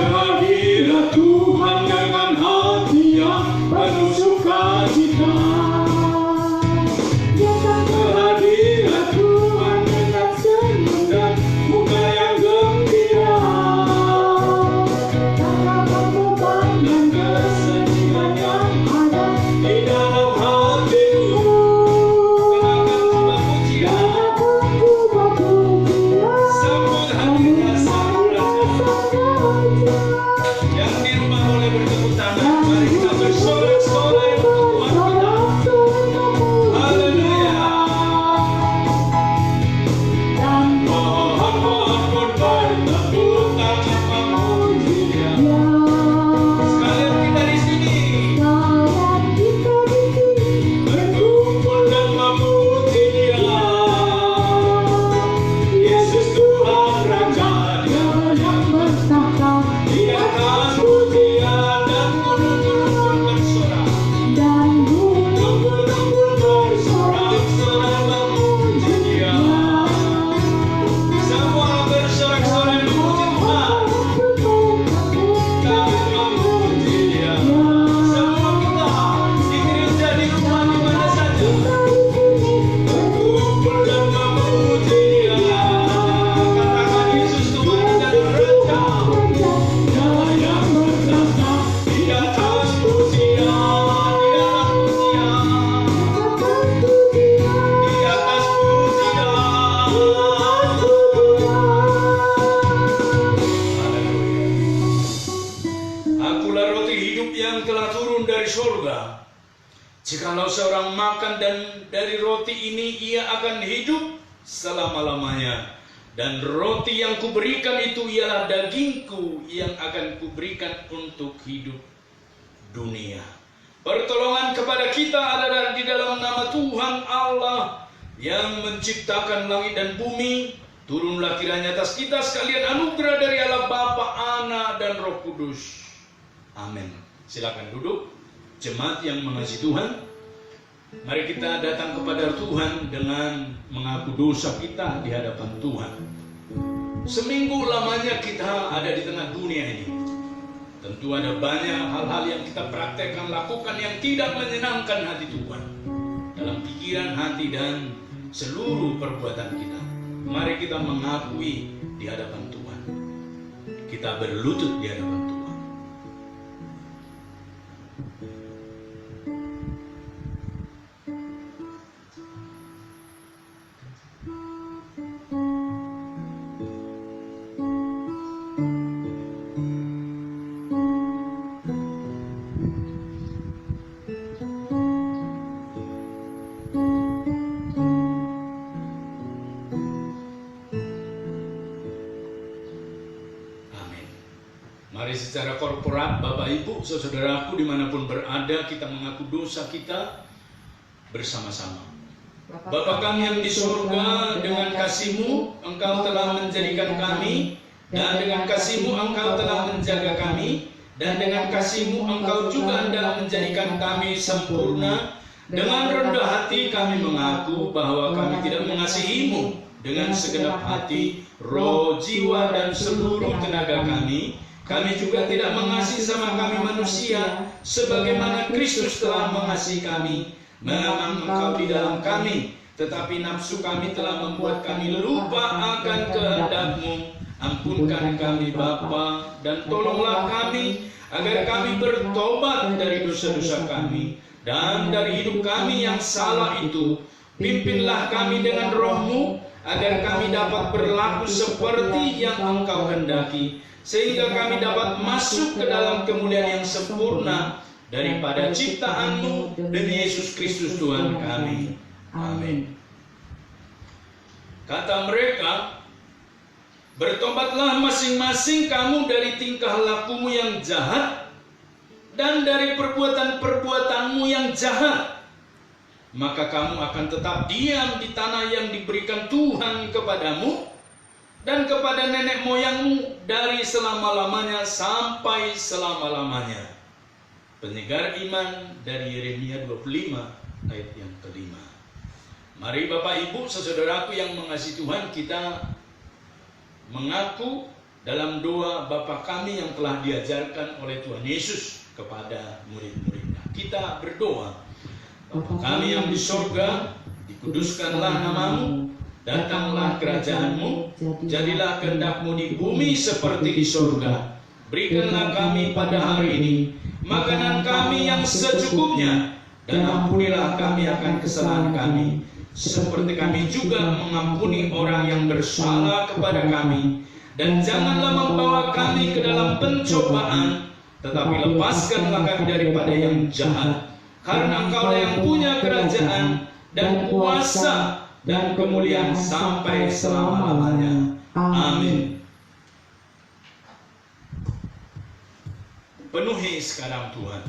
kehadiran Tuhan dengan hati yang penuh sukacita. Kehadiran Tuhan dengan senyum dan muka yang gembira. Tanyakan beban dan kesedihan yang ada di dalam hatimu. Kenakan kubah pujian, sambut hadirnya Sang Raja. Yang di rumah boleh bertepuk tangan. Mari kita bersorak-sorai untuk Tuhan kita. Haleluya. Pohon-pohon pun bertepuk tangan memuji Dia. Sekalian kita di sini berkumpul dan memuji Dia. Yesus Tuhan Raja, Dia yang bertahta di atas pujian, dan gunung-gunung pun bersorak. Gunung-gunung pun bersorak-sorai memuji Dia. Semua bersorak-sorai memuji Tuhan. Kami memuji Dia. Semua kita di gereja, di rumah, di mana saja berkumpul dan memuji Dia. Katakan Yesus Tuhan dan Raja, Dia yang bertahta di atas pujian, di atas pujian, di atas pujian. Haleluya. Akulah roti hidup yang telah turun dari surga. Jikalau seorang makan dan dari roti ini, ia akan hidup selama-lamanya. Dan roti yang kuberikan itu ialah dagingku yang akan kuberikan untuk hidup dunia. Pertolongan kepada kita adalah di dalam nama Tuhan Allah yang menciptakan langit dan bumi. Turunlah kiranya atas kita sekalian anugerah dari Allah Bapa, Anak, dan Roh Kudus. Amin. Silakan duduk. Jemaat yang mengasihi Tuhan, mari kita datang kepada Tuhan dengan mengaku dosa kita di hadapan Tuhan. Seminggu lamanya kita ada di tengah dunia ini. Tentu ada banyak hal-hal yang kita praktekkan, lakukan yang tidak menyenangkan hati Tuhan dalam pikiran, hati, dan seluruh perbuatan kita. Mari kita mengakui di hadapan Tuhan. Kita berlutut di hadapan Tuhan. Mari secara korporat, Bapak Ibu, saudaraku dimanapun berada, kita mengaku dosa kita bersama-sama. Bapa kami yang di surga, dengan kasih-Mu Engkau telah menjadikan kami, dan dengan kasih-Mu Engkau telah menjaga kami, dan dengan kasih-Mu Engkau juga hendak menjadikan kami sempurna. Dengan rendah hati kami mengaku bahwa kami tidak mengasihi-Mu dengan segenap hati, roh, jiwa, dan seluruh tenaga kami. Kami juga tidak mengasihi sama kami manusia sebagaimana Kristus telah mengasihi kami. Memang Engkau di dalam kami, tetapi nafsu kami telah membuat kami lupa akan kehendak-Mu. Ampunkan kami Bapa, dan tolonglah kami agar kami bertobat dari dosa-dosa kami dan dari hidup kami yang salah itu. Pimpinlah kami dengan Roh-Mu agar kami dapat berlaku seperti yang Engkau hendaki, sehingga kami dapat masuk ke dalam kemuliaan yang sempurna daripada ciptaan-Mu demi Yesus Kristus Tuhan kami. Amin. Kata mereka, bertobatlah masing-masing kamu dari tingkah lakumu yang jahat dan dari perbuatan-perbuatanmu yang jahat, maka kamu akan tetap diam di tanah yang diberikan Tuhan kepadamu dan kepada nenek moyangmu dari selama-lamanya sampai selama-lamanya. Penyegar iman dari Yeremia 25 ayat yang kelima. Mari Bapak Ibu saudaraku yang mengasihi Tuhan, kita mengaku dalam doa Bapa kami yang telah diajarkan oleh Tuhan Yesus kepada murid-muridnya. Kita berdoa, Bapa kami yang di sorga, dikuduskanlah namamu, datanglah kerajaanmu, jadilah kehendak-mu di bumi seperti di sorga. Berikanlah kami pada hari ini makanan kami yang secukupnya, dan ampunilah kami akan kesalahan kami, seperti kami juga mengampuni orang yang bersalah kepada kami. Dan janganlah membawa kami ke dalam pencobaan, tetapi lepaskanlah kami daripada yang jahat. Karena Engkau yang punya kerajaan dan kuasa dan kemuliaan sampai selama-lamanya. Amin. Penuhi sekarang Tuhan.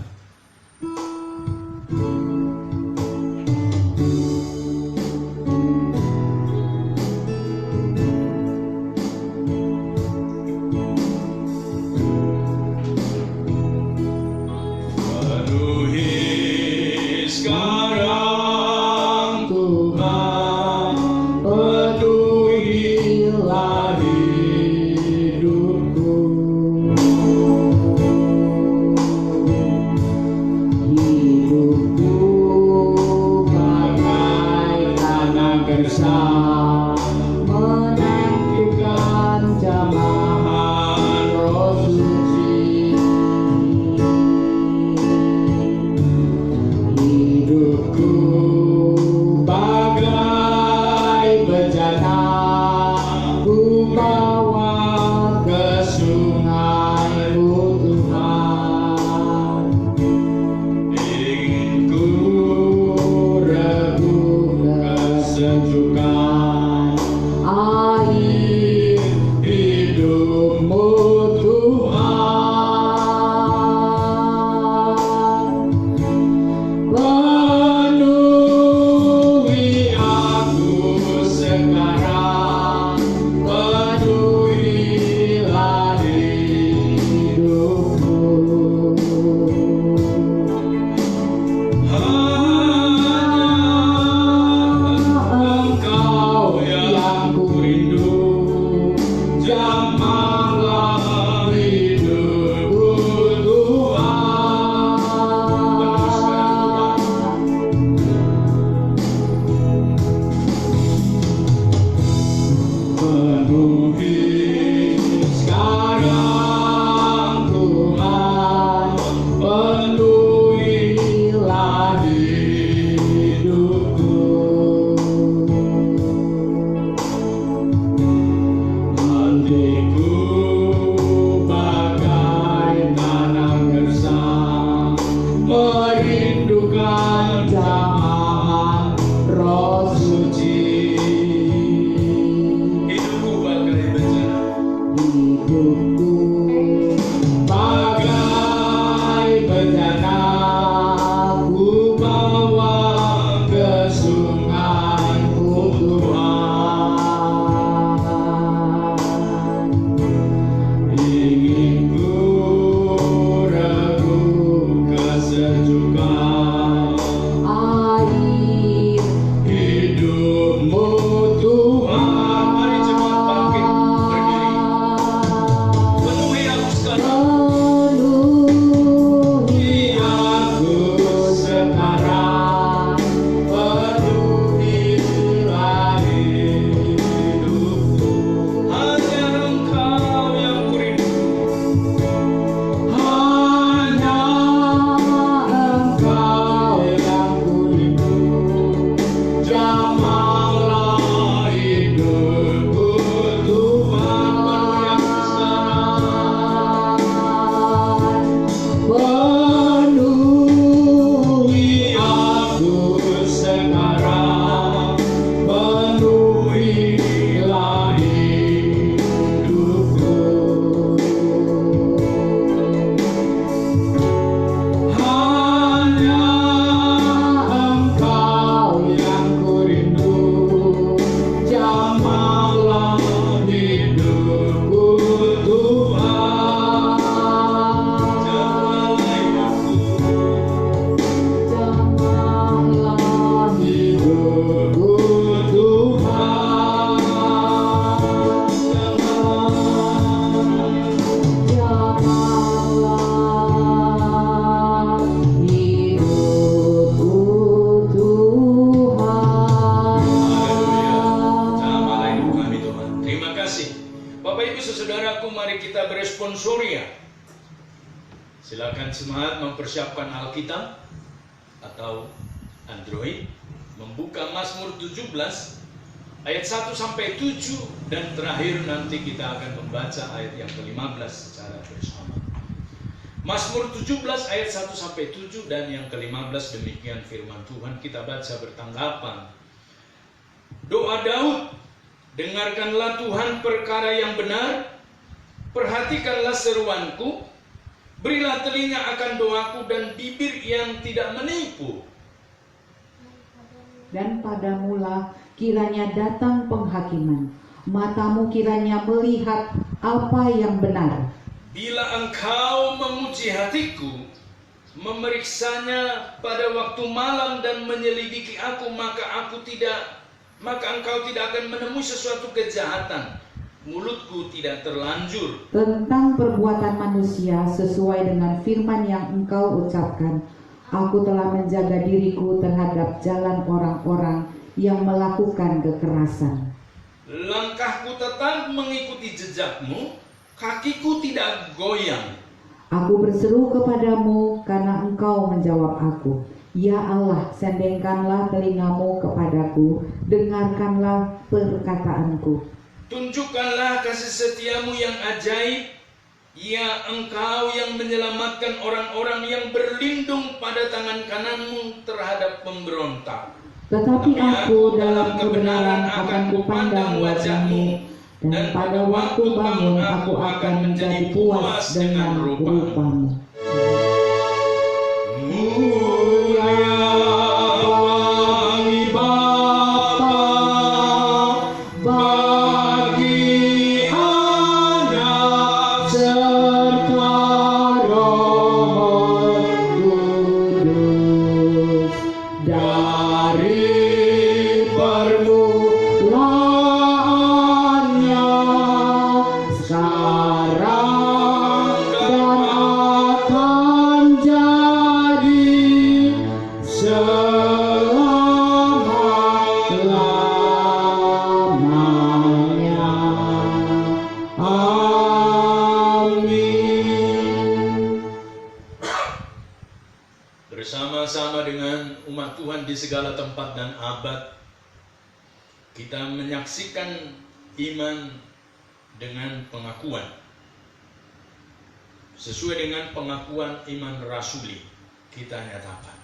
Silakan semangat mempersiapkan Alkitab atau Android, membuka Mazmur 17 ayat 1 sampai 7, dan terakhir nanti kita akan membaca ayat yang ke-15 secara bersama. Mazmur 17 ayat 1 sampai 7 dan yang ke-15, demikian firman Tuhan. Kita baca bertanggapan. Doa Daud, dengarkanlah Tuhan perkara yang benar, perhatikanlah seruanku, berilah telinga akan doaku dan bibir yang tidak menipu. Dan padamulah kiranya datang penghakiman, matamu kiranya melihat apa yang benar. Bila engkau memuji hatiku, memeriksanya pada waktu malam dan menyelidiki aku, maka engkau tidak akan menemui sesuatu kejahatan. Mulutku tidak terlanjur Tentang perbuatan manusia sesuai dengan firman yang engkau ucapkan, aku telah menjaga diriku terhadap jalan orang-orang yang melakukan kekerasan. Langkahku tetap mengikuti jejakmu, kakiku tidak goyang. Aku berseru kepadamu karena engkau menjawab aku. Ya Allah, sendengkanlah telingamu kepadaku, dengarkanlah perkataanku. Tunjukkanlah kasih setiamu yang ajaib, ya engkau yang menyelamatkan orang-orang yang berlindung pada tangan kananmu terhadap pemberontak. Tetapi aku dalam kebenaran akan kupandang wajahmu, dan pada waktu bangun aku akan menjadi puas dengan rupamu. Bersama-sama dengan umat Tuhan di segala tempat dan abad, kita menyaksikan iman dengan pengakuan. Sesuai dengan pengakuan iman rasuli, kita nyatakan,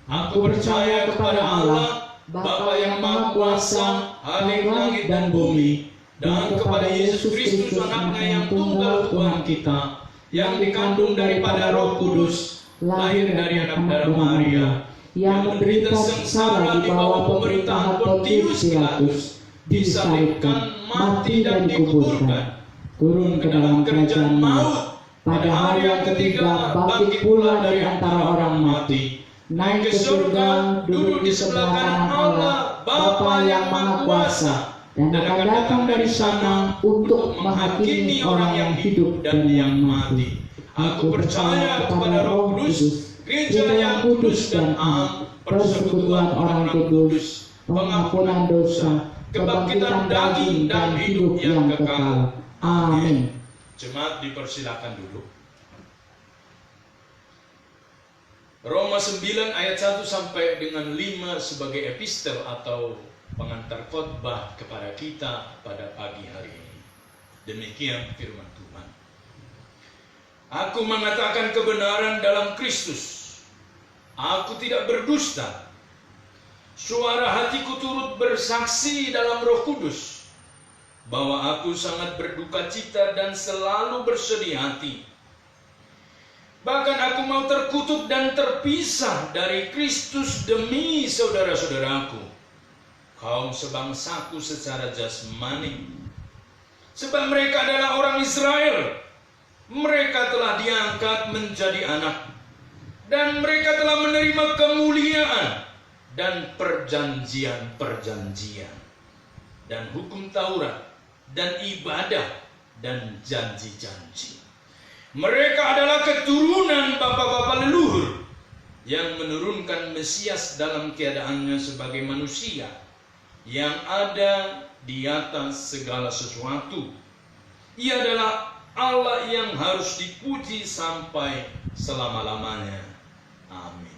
aku percaya kepada Allah, Bapa yang Maha Kuasa, Khalik langit dan bumi, dan kepada Yesus Kristus anaknya yang tunggal Tuhan kita, yang dikandung daripada Roh Kudus, lahir dari anak darah Maria, yang menderita sengsara di bawah pemerintahan Pontius Pilatus, disalibkan, mati dan dikuburkan, turun ke dalam kerajaan maut, pada hari yang ketiga bangkit pula dari antara orang mati, naik ke surga, duduk di sebelah kanan Allah, Bapa yang Maha Kuasa, dan akan datang dari sana untuk menghakimi orang yang hidup dan yang mati. Aku percaya kepada Roh Kudus, gereja yang kudus dan am, persekutuan orang kudus, pengampunan dosa, kebangkitan daging dan hidup yang kekal. Amin. Jemaat dipersilakan dulu. Roma 9 ayat 1 sampai dengan 5 sebagai epistel atau pengantar khotbah kepada kita pada pagi hari ini. Demikian firman Tuhan. Aku mengatakan kebenaran dalam Kristus. Aku tidak berdusta. Suara hatiku turut bersaksi dalam Roh Kudus bahwa aku sangat berduka cita dan selalu bersedih hati. Bahkan aku mau terkutuk dan terpisah dari Kristus demi saudara-saudaraku, kaum sebangsaku secara jasmani. Sebab mereka adalah orang Israel. Mereka telah diangkat menjadi anak, dan mereka telah menerima kemuliaan dan perjanjian-perjanjian, dan hukum Taurat, dan ibadah, dan janji-janji. Mereka adalah keturunan bapa-bapa leluhur yang menurunkan Mesias dalam keadaannya sebagai manusia yang ada di atas segala sesuatu. Ia adalah Allah yang harus dipuji sampai selama-lamanya. Amin.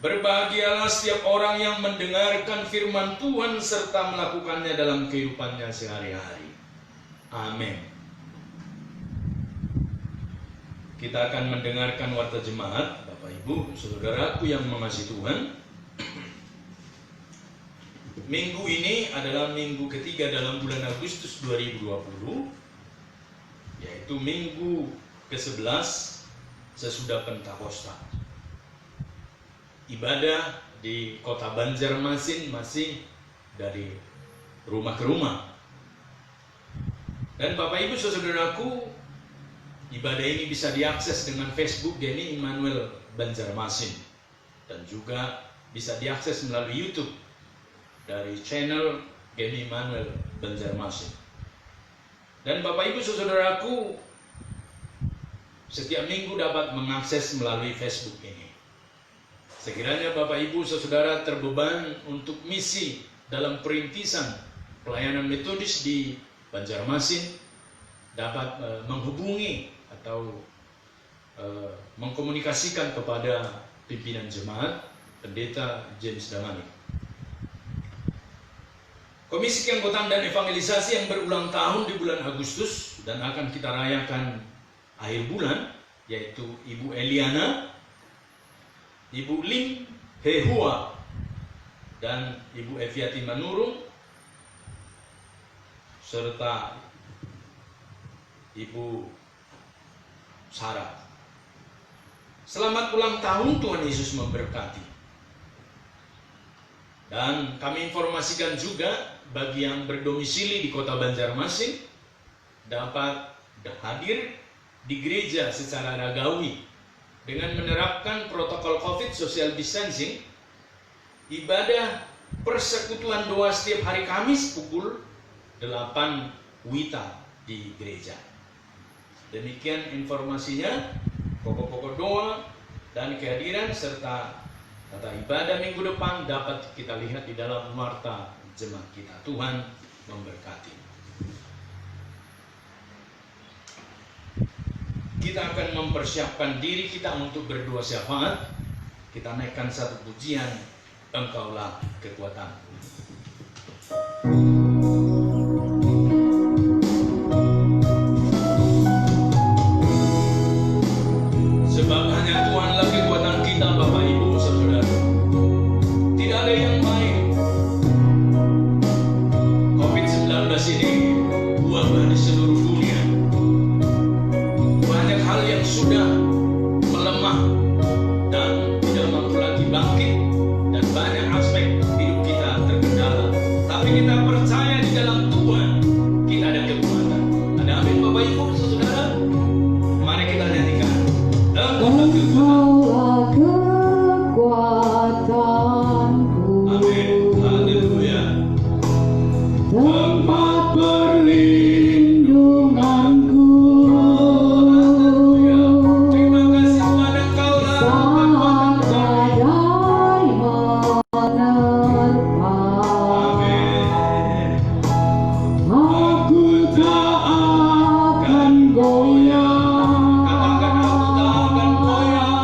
Berbahagialah setiap orang yang mendengarkan firman Tuhan serta melakukannya dalam kehidupannya sehari-hari. Amin. Kita akan mendengarkan warta jemaat, Bapak Ibu, saudaraku yang mengasihi Tuhan. Minggu ini adalah minggu ketiga dalam bulan Agustus 2020, yaitu minggu ke-11 sesudah Pentakosta. Ibadah di kota Banjarmasin masih dari rumah ke rumah. Dan Bapak Ibu saudaraku, ibadah ini bisa diakses dengan Facebook Geni Immanuel Banjarmasin, dan juga bisa diakses melalui YouTube dari channel Geni Immanuel Banjarmasin. Dan Bapak Ibu saudaraku, setiap minggu dapat mengakses melalui Facebook ini. Sekiranya Bapak Ibu saudara terbeban untuk misi dalam perintisan pelayanan metodis di Banjarmasin, dapat menghubungi atau mengkomunikasikan kepada pimpinan jemaat Pendeta James Damani. Komisi Keanggotaan dan Evangelisasi yang berulang tahun di bulan Agustus dan akan kita rayakan akhir bulan, yaitu Ibu Eliana, Ibu Lim Hehua, dan Ibu Eviati Manurung, serta Ibu Sarah. Selamat ulang tahun, Tuhan Yesus memberkati. Dan kami informasikan juga bagi yang berdomisili di kota Banjarmasin dapat hadir di gereja secara ragawi dengan menerapkan protokol COVID social distancing. Ibadah persekutuan doa setiap hari Kamis pukul 8 WITA di gereja. Demikian informasinya, pokok-pokok doa dan kehadiran serta tata ibadah minggu depan dapat kita lihat di dalam warta jemaat kita. Tuhan memberkati. Kita akan mempersiapkan diri kita untuk berdoa syafaat. Kita naikkan satu pujian, Engkaulah kekuatanku. Sebab hanya Tuhanlah kekuatan kita, Bapak Ibu saudara. Tidak ada yang lain. COVID-19 ini wabah di seluruh dunia. Banyak hal yang sudah melemah dan tidak mampu lagi bangkit, dan banyak aspek hidup kita terkendala. Tapi kita percaya di dalam Tuhan kita ada kekuatan. Ada amin Bapak Ibu saudara? Mari kita nyanyikan. Engkaulah kekuatanku. Amin. Haleluya. Tempat perlindunganku. Terima kasih Tuhan, Engkaulah Saat badai menerpa, Amin. aku tak akan goyah. Katakan aku tak akan goyah.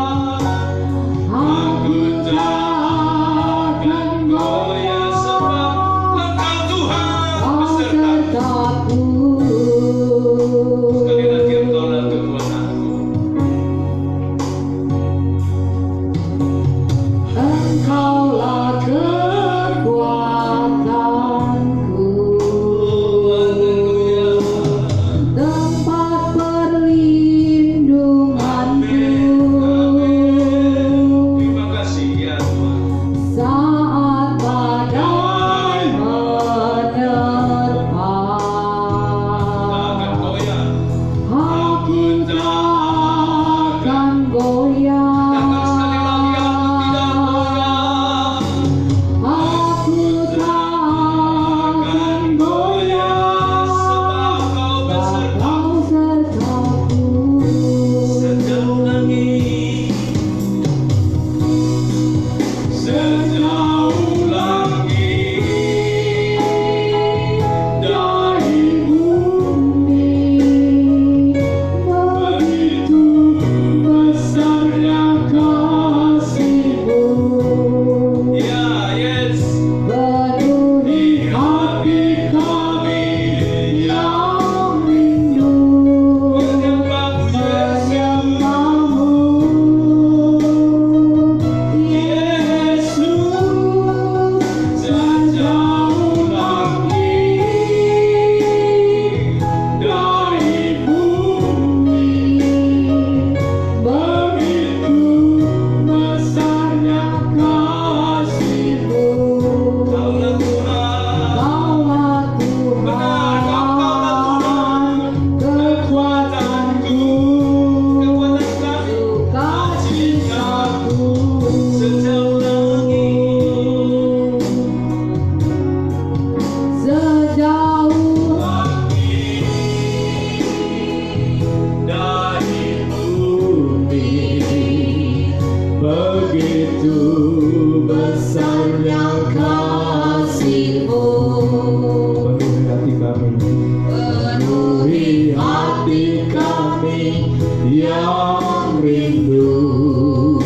rindu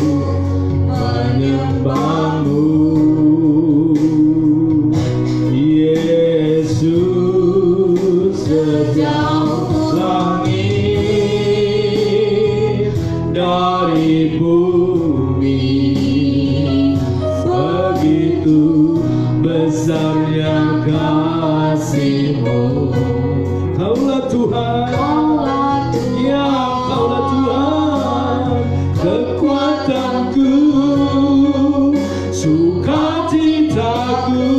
menyembahmu, Yesus. Sejauh langit dari bumi, begitu besarnya kasih-Mu. Kaulah Tuhan, ya Kaulah Tuhan, kekuatanku, sukacitaku.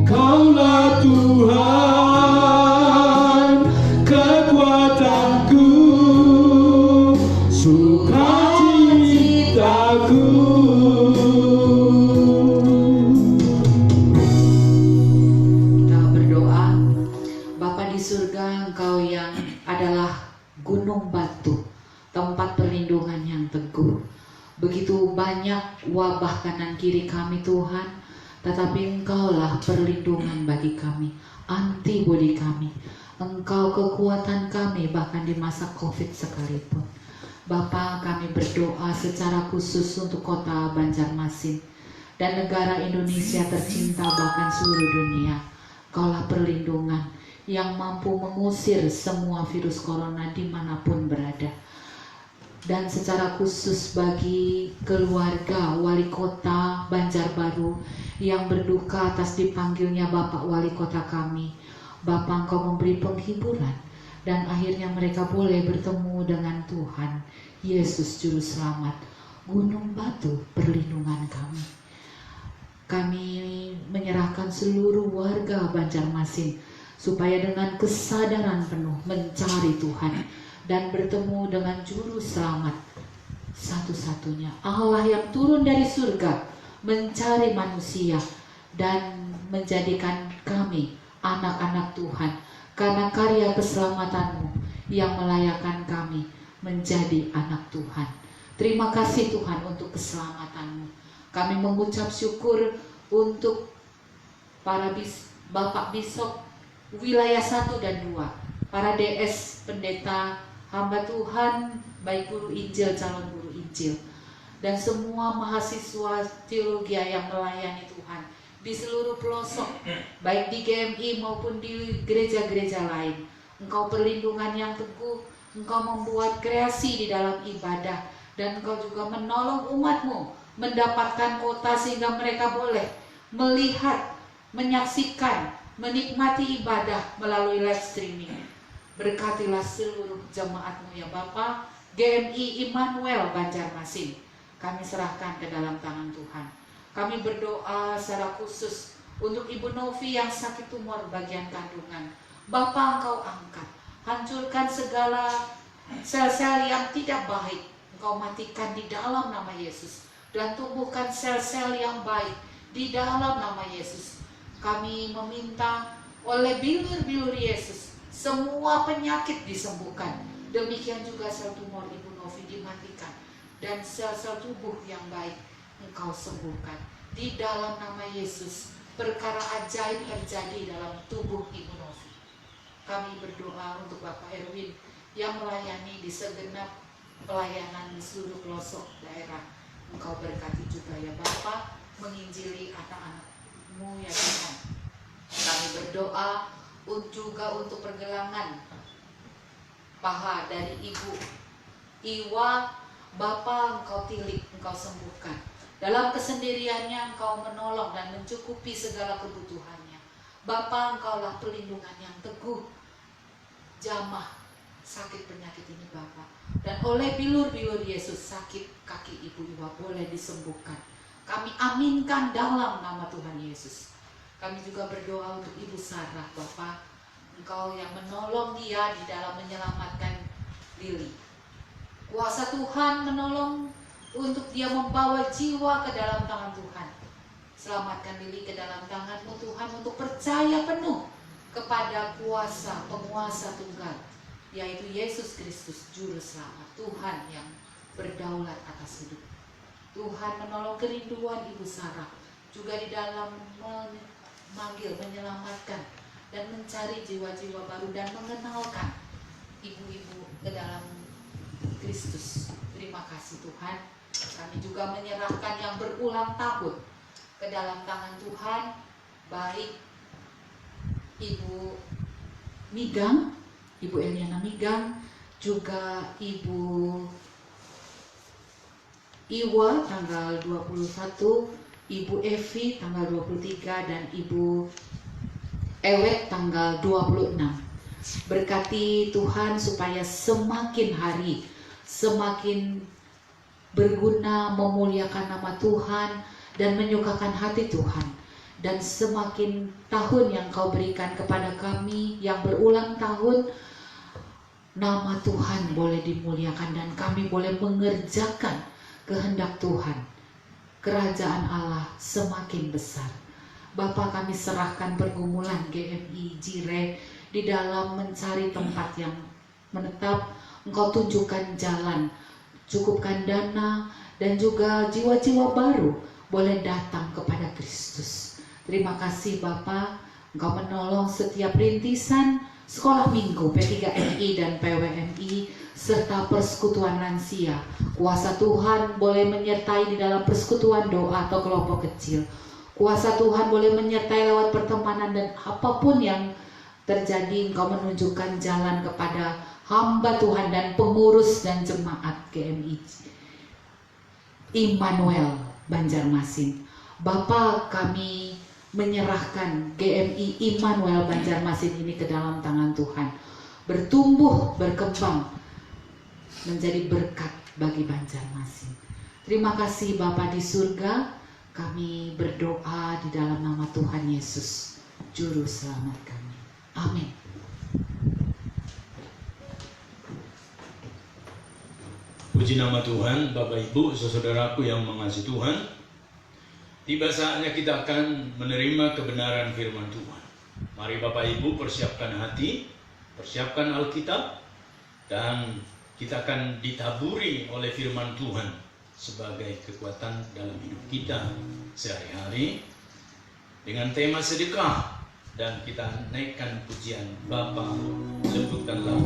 Kaulah Tuhan, kekuatanku, sukacitaku. Kita berdoa. Bapa di surga, Engkau yang adalah gunung batu, tempat perlindungan yang teguh. Begitu banyak wabah kanan kiri kami Tuhan, tetapi Engkaulah perlindungan bagi kami, antibodi kami. Engkau kekuatan kami bahkan di masa COVID sekalipun. Bapa, kami berdoa secara khusus untuk kota Banjarmasin dan negara Indonesia tercinta, bahkan seluruh dunia. Engkaulah perlindungan yang mampu mengusir semua virus corona dimanapun berada. Dan secara khusus bagi keluarga wali kota Banjarbaru yang berduka atas dipanggilnya Bapak Wali Kota kami. Bapak, Engkau memberi penghiburan dan akhirnya mereka boleh bertemu dengan Tuhan Yesus Juru Selamat, gunung batu perlindungan kami. Kami menyerahkan seluruh warga Banjarmasin supaya dengan kesadaran penuh mencari Tuhan dan bertemu dengan Juru Selamat satu-satunya, Allah yang turun dari surga mencari manusia dan menjadikan kami anak-anak Tuhan karena karya keselamatan-Mu yang melayakkan kami menjadi anak Tuhan. Terima kasih Tuhan untuk keselamatan-Mu. Kami mengucap syukur untuk para Bapak Bisop wilayah 1 dan 2, para DS, pendeta, hamba Tuhan, baik guru Injil, calon guru Injil, dan semua mahasiswa teologi yang melayani Tuhan di seluruh pelosok, baik di GMI maupun di gereja-gereja lain. Engkau perlindungan yang teguh, Engkau membuat kreasi di dalam ibadah, dan Engkau juga menolong umat-Mu mendapatkan kota sehingga mereka boleh melihat, menyaksikan, menikmati ibadah melalui live streaming. Berkatilah seluruh jemaat-Mu ya Bapa. GMI Immanuel Banjarmasin kami serahkan ke dalam tangan Tuhan. Kami berdoa secara khusus untuk Ibu Novi yang sakit tumor bagian kandungan. Bapa, Engkau angkat, hancurkan segala sel-sel yang tidak baik. Engkau matikan di dalam nama Yesus, dan tumbuhkan sel-sel yang baik di dalam nama Yesus. Kami meminta oleh bilur-bilur Yesus, semua penyakit disembuhkan. Demikian juga sel tumor Ibu Novi dimatikan, dan sel-sel tubuh yang baik Engkau sembuhkan. Di dalam nama Yesus, perkara ajaib terjadi dalam tubuh Ibu Novi. Kami berdoa untuk Bapak Erwin yang melayani di segenap pelayanan di seluruh pelosok daerah. Engkau berkati juga ya Bapa, menginjili anak-anak-Mu ya Tuhan. Kami berdoa juga untuk pergelangan paha dari Ibu Iwa. Bapa, Engkau tilik, Engkau sembuhkan. Dalam kesendiriannya Engkau menolong dan mencukupi segala kebutuhannya. Bapa, Engkaulah perlindungan yang teguh. Jamah sakit penyakit ini Bapa, dan oleh bilur-bilur Yesus sakit kaki Ibu Iwa boleh disembuhkan. Kami aminkan dalam nama Tuhan Yesus. Kami juga berdoa untuk Ibu Sarah Bapa, Engkau yang menolong dia di dalam menyelamatkan Lili. Kuasa Tuhan menolong untuk dia membawa jiwa ke dalam tangan Tuhan. Selamatkan Lili ke dalam tangan-Mu Tuhan, untuk percaya penuh kepada kuasa penguasa tunggal, yaitu Yesus Kristus Juru Selamat, Tuhan yang berdaulat atas hidup. Tuhan menolong kerinduan Ibu Sarah juga di dalam menyelamatkan dan mencari jiwa-jiwa baru dan mengenalkan ibu-ibu ke dalam Kristus. Terima kasih Tuhan. Kami juga menyerahkan yang berulang tahun ke dalam tangan Tuhan, baik Ibu Migang, Ibu Eliana Migang, juga Ibu Iwa tanggal 21, Ibu Evi tanggal 23, dan Ibu Ewek tanggal 26. Berkati Tuhan supaya semakin hari semakin berguna, memuliakan nama Tuhan dan menyukakan hati Tuhan. Dan semakin tahun yang Kau berikan kepada kami yang berulang tahun, nama Tuhan boleh dimuliakan dan kami boleh mengerjakan kehendak Tuhan. Kerajaan Allah semakin besar. Bapa, kami serahkan pergumulan GMI Jire di dalam mencari tempat yang menetap. Engkau tunjukkan jalan, cukupkan dana, dan juga jiwa-jiwa baru boleh datang kepada Kristus. Terima kasih Bapa, Engkau menolong setiap rintisan sekolah minggu P3MI dan PWMI serta persekutuan lansia. Kuasa Tuhan boleh menyertai di dalam persekutuan doa atau kelompok kecil. Kuasa Tuhan boleh menyertai lewat pertemanan, dan apapun yang terjadi Engkau menunjukkan jalan kepada hamba Tuhan dan pengurus dan jemaat GMI Immanuel Banjarmasin. Bapa, kami menyerahkan GMI Immanuel Banjarmasin ini ke dalam tangan Tuhan. Bertumbuh, berkembang, menjadi berkat bagi Banjarmasin. Terima kasih Bapa di surga, kami berdoa di dalam nama Tuhan Yesus, Juru Selamat kami. Amin. Puji nama Tuhan. Bapak Ibu, saudaraku yang mengasihi Tuhan, tiba saatnya kita akan menerima kebenaran firman Tuhan. Mari Bapak Ibu persiapkan hati, persiapkan Alkitab, dan kita akan ditaburi oleh firman Tuhan sebagai kekuatan dalam hidup kita sehari-hari dengan tema sedekah. Dan kita naikkan pujian Bapa, lembutkanlah.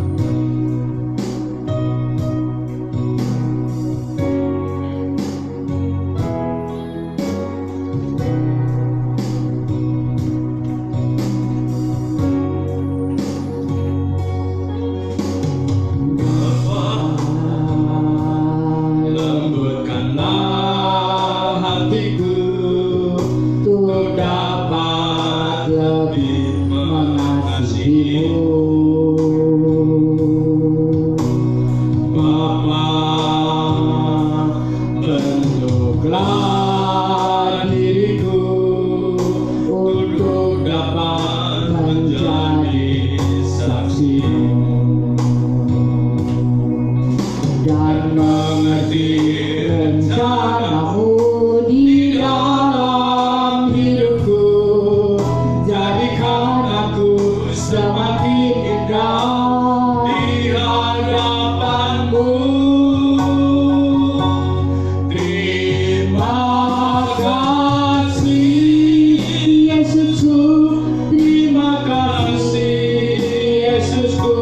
Yesusku,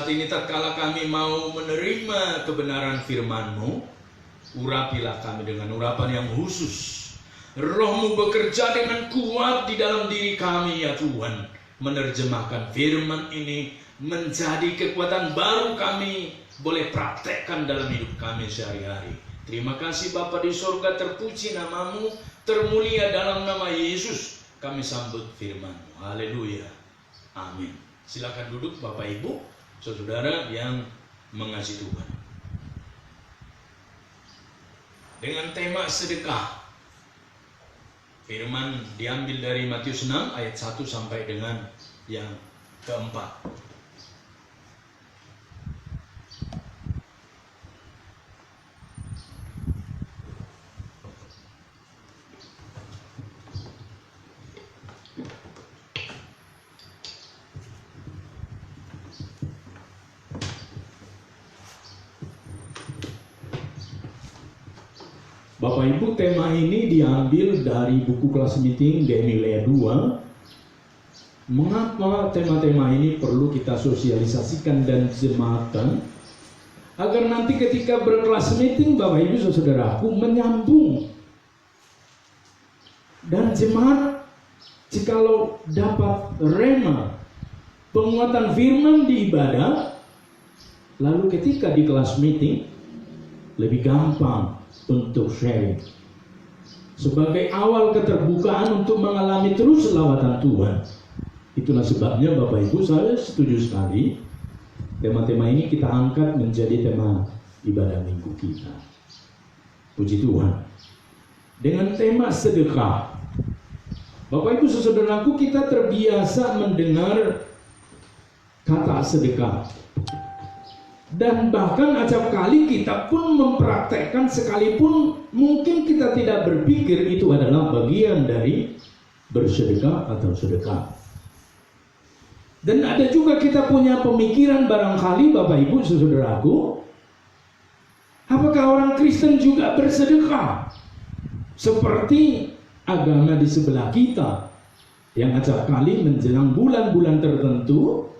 saat ini tatkala kami mau menerima kebenaran firman-Mu, urapilah kami dengan urapan yang khusus. Roh-Mu bekerja dengan kuat di dalam diri kami ya Tuhan, menerjemahkan firman ini menjadi kekuatan baru kami boleh praktekkan dalam hidup kami sehari-hari. Terima kasih Bapa di surga, terpuji nama-Mu, termulia dalam nama Yesus kami sambut firman-Mu. Haleluya. Amin. Silakan duduk Bapak Ibu, saudara yang mengasihi Tuhan. Dengan tema sedekah, firman diambil dari Matius 6 ayat 1 sampai dengan yang keempat. Bapak Ibu, tema ini diambil dari buku kelas meeting Galilea 2. Mengapa tema-tema ini perlu kita sosialisasikan dan jemaatkan? Agar nanti ketika berkelas meeting Bapak Ibu saudaraku menyambung. Dan jemaat jikalau dapat rema, penguatan firman di ibadah, lalu ketika di kelas meeting lebih gampang untuk sharing sebagai awal keterbukaan untuk mengalami terus lawatan Tuhan. Itulah sebabnya Bapak Ibu saya setuju sekali tema-tema ini kita angkat menjadi tema ibadah minggu kita. Puji Tuhan. Dengan tema sedekah, Bapak Ibu saudaraku, kita terbiasa mendengar kata sedekah. Dan bahkan acap kali kita pun mempraktekkan, sekalipun mungkin kita tidak berpikir itu adalah bagian dari bersedekah atau sedekah. Dan ada juga kita punya pemikiran barangkali Bapak Ibu saudaraku, apakah orang Kristen juga bersedekah seperti agama di sebelah kita yang acap kali menjelang bulan-bulan tertentu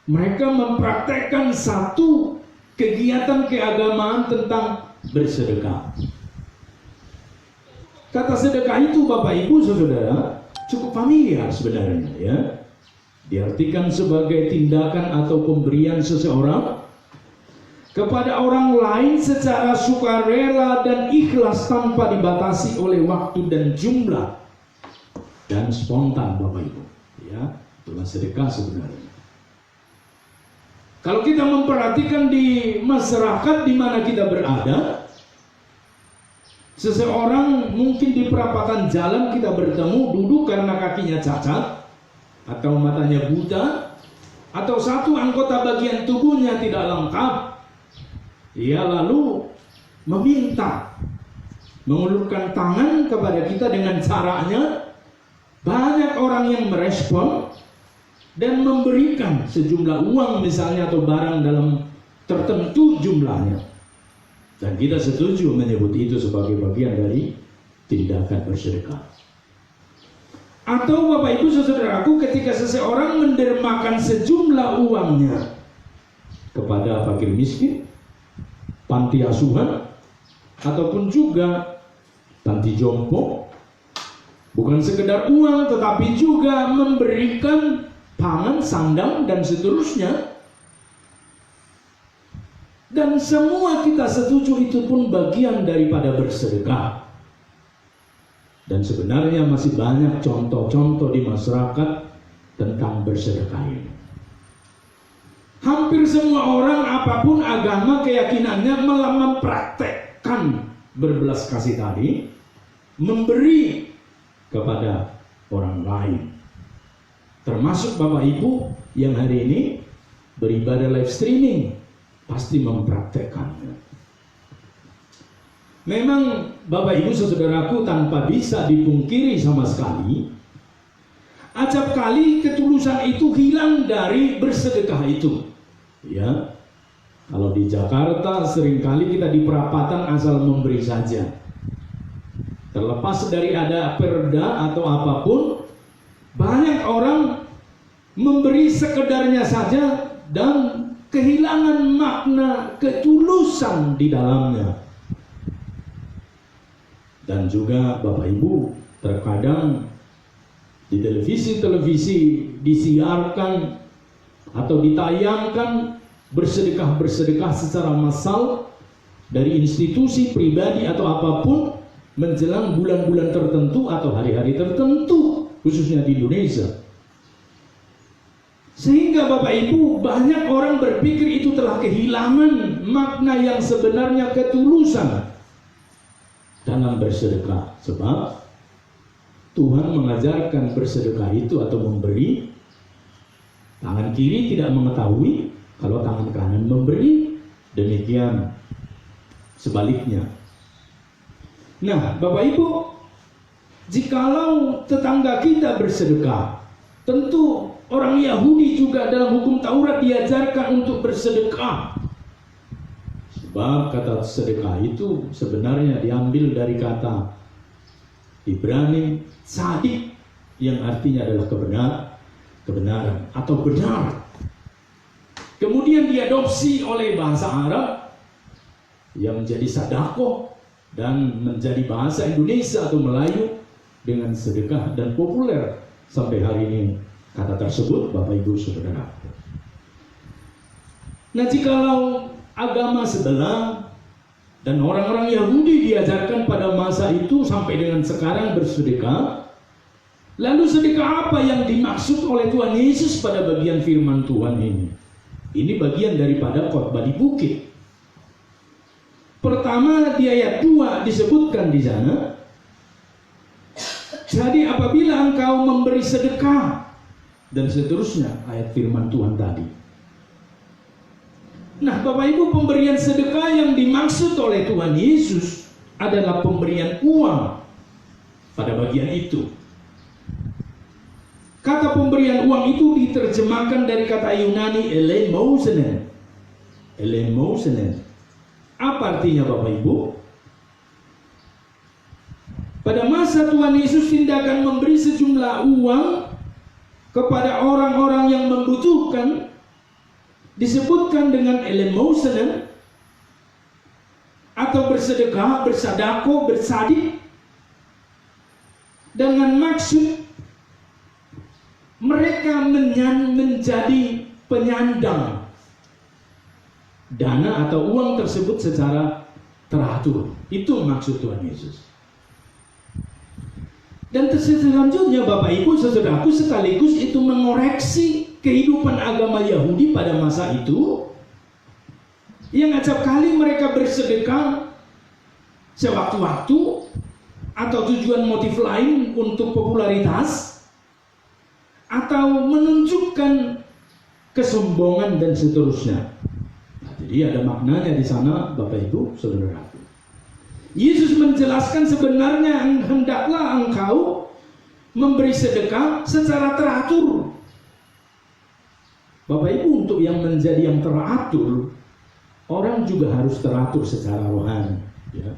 mereka mempraktekkan satu kegiatan keagamaan tentang bersedekah. Kata sedekah itu Bapak Ibu saudara cukup familiar sebenarnya ya. Diartikan sebagai tindakan atau pemberian seseorang kepada orang lain secara sukarela dan ikhlas tanpa dibatasi oleh waktu dan jumlah dan spontan Bapak Ibu ya. Itulah sedekah sebenarnya. Kalau kita memperhatikan di masyarakat di mana kita berada, seseorang mungkin di perapatan jalan kita bertemu duduk karena kakinya cacat atau matanya buta atau satu anggota bagian tubuhnya tidak lengkap, ia lalu meminta, mengulurkan tangan kepada kita dengan caranya. Banyak orang yang merespon dan memberikan sejumlah uang misalnya atau barang dalam tertentu jumlahnya. Dan kita setuju menyebut itu sebagai bagian dari tindakan bersedekah. Atau Bapak Ibu saudaraku, ketika seseorang mendermakan sejumlah uangnya kepada fakir miskin, panti asuhan, ataupun juga panti jompo, bukan sekedar uang tetapi juga memberikan pangan, sandang, dan seterusnya. Dan semua kita setuju itu pun bagian daripada bersedekah. Dan sebenarnya masih banyak contoh-contoh di masyarakat tentang bersedekah ini. Hampir semua orang apapun agama keyakinannya malah mempraktekkan berbelas kasih tadi, memberi kepada orang lain. Termasuk Bapak Ibu yang hari ini beribadah live streaming pasti mempraktekkannya. Memang Bapak Ibu saudaraku tanpa bisa dipungkiri sama sekali, acap kali ketulusan itu hilang dari bersedekah itu. Ya, kalau di Jakarta seringkali kita di perapatan asal memberi saja. Terlepas dari ada perda atau apapun, banyak orang memberi sekedarnya saja dan kehilangan makna ketulusan di dalamnya. Dan juga Bapak Ibu, terkadang di televisi-televisi disiarkan atau ditayangkan bersedekah secara massal dari institusi, pribadi atau apapun menjelang bulan-bulan tertentu atau hari-hari tertentu, khususnya di Indonesia. Sehingga Bapak Ibu, banyak orang berpikir itu telah kehilangan makna yang sebenarnya ketulusan dalam bersedekah. Sebab Tuhan mengajarkan bersedekah itu atau memberi, tangan kiri tidak mengetahui kalau tangan kanan memberi, demikian sebaliknya. Nah, Bapak Ibu, jikalau tetangga kita bersedekah, tentu orang Yahudi juga dalam hukum Taurat diajarkan untuk bersedekah. Sebab kata sedekah itu sebenarnya diambil dari kata Ibrani sadik, yang artinya adalah kebenaran atau benar. Kemudian diadopsi oleh bahasa Arab yang menjadi sadaqah dan menjadi bahasa Indonesia atau Melayu dengan sedekah dan populer sampai hari ini kata tersebut, Bapak Ibu Saudara. Nah, jikalau agama sebelah dan orang-orang Yahudi diajarkan pada masa itu sampai dengan sekarang bersedekah, lalu sedekah apa yang dimaksud oleh Tuhan Yesus pada bagian firman Tuhan ini? Ini bagian daripada khotbah di bukit. Pertama, di ayat 2 disebutkan di sana, jadi apabila engkau memberi sedekah, dan seterusnya ayat firman Tuhan tadi. Nah, Bapak Ibu, pemberian sedekah yang dimaksud oleh Tuhan Yesus adalah pemberian uang pada bagian itu. Kata pemberian uang itu diterjemahkan dari kata Yunani elemousenen. Elemousenen. Apa artinya Bapak Ibu? Pada masa Tuhan Yesus tindakan memberi sejumlah uang kepada orang-orang yang membutuhkan disebutkan dengan elemousenen atau bersedekah, bersadako, bersadik, dengan maksud mereka menjadi penyandang dana atau uang tersebut secara teratur. Itu maksud Tuhan Yesus. Dan selanjutnya Bapak Ibu Saudaraku, sekaligus itu mengoreksi kehidupan agama Yahudi pada masa itu, yang acap kali mereka bersedekah sewaktu-waktu atau tujuan motif lain untuk popularitas atau menunjukkan kesombongan dan seterusnya. Nah, jadi ada maknanya di sana Bapak Ibu Saudaraku. Yesus menjelaskan sebenarnya hendaklah engkau memberi sedekah secara teratur. Bapak Ibu, untuk yang menjadi yang teratur, orang juga harus teratur secara rohani. Ya.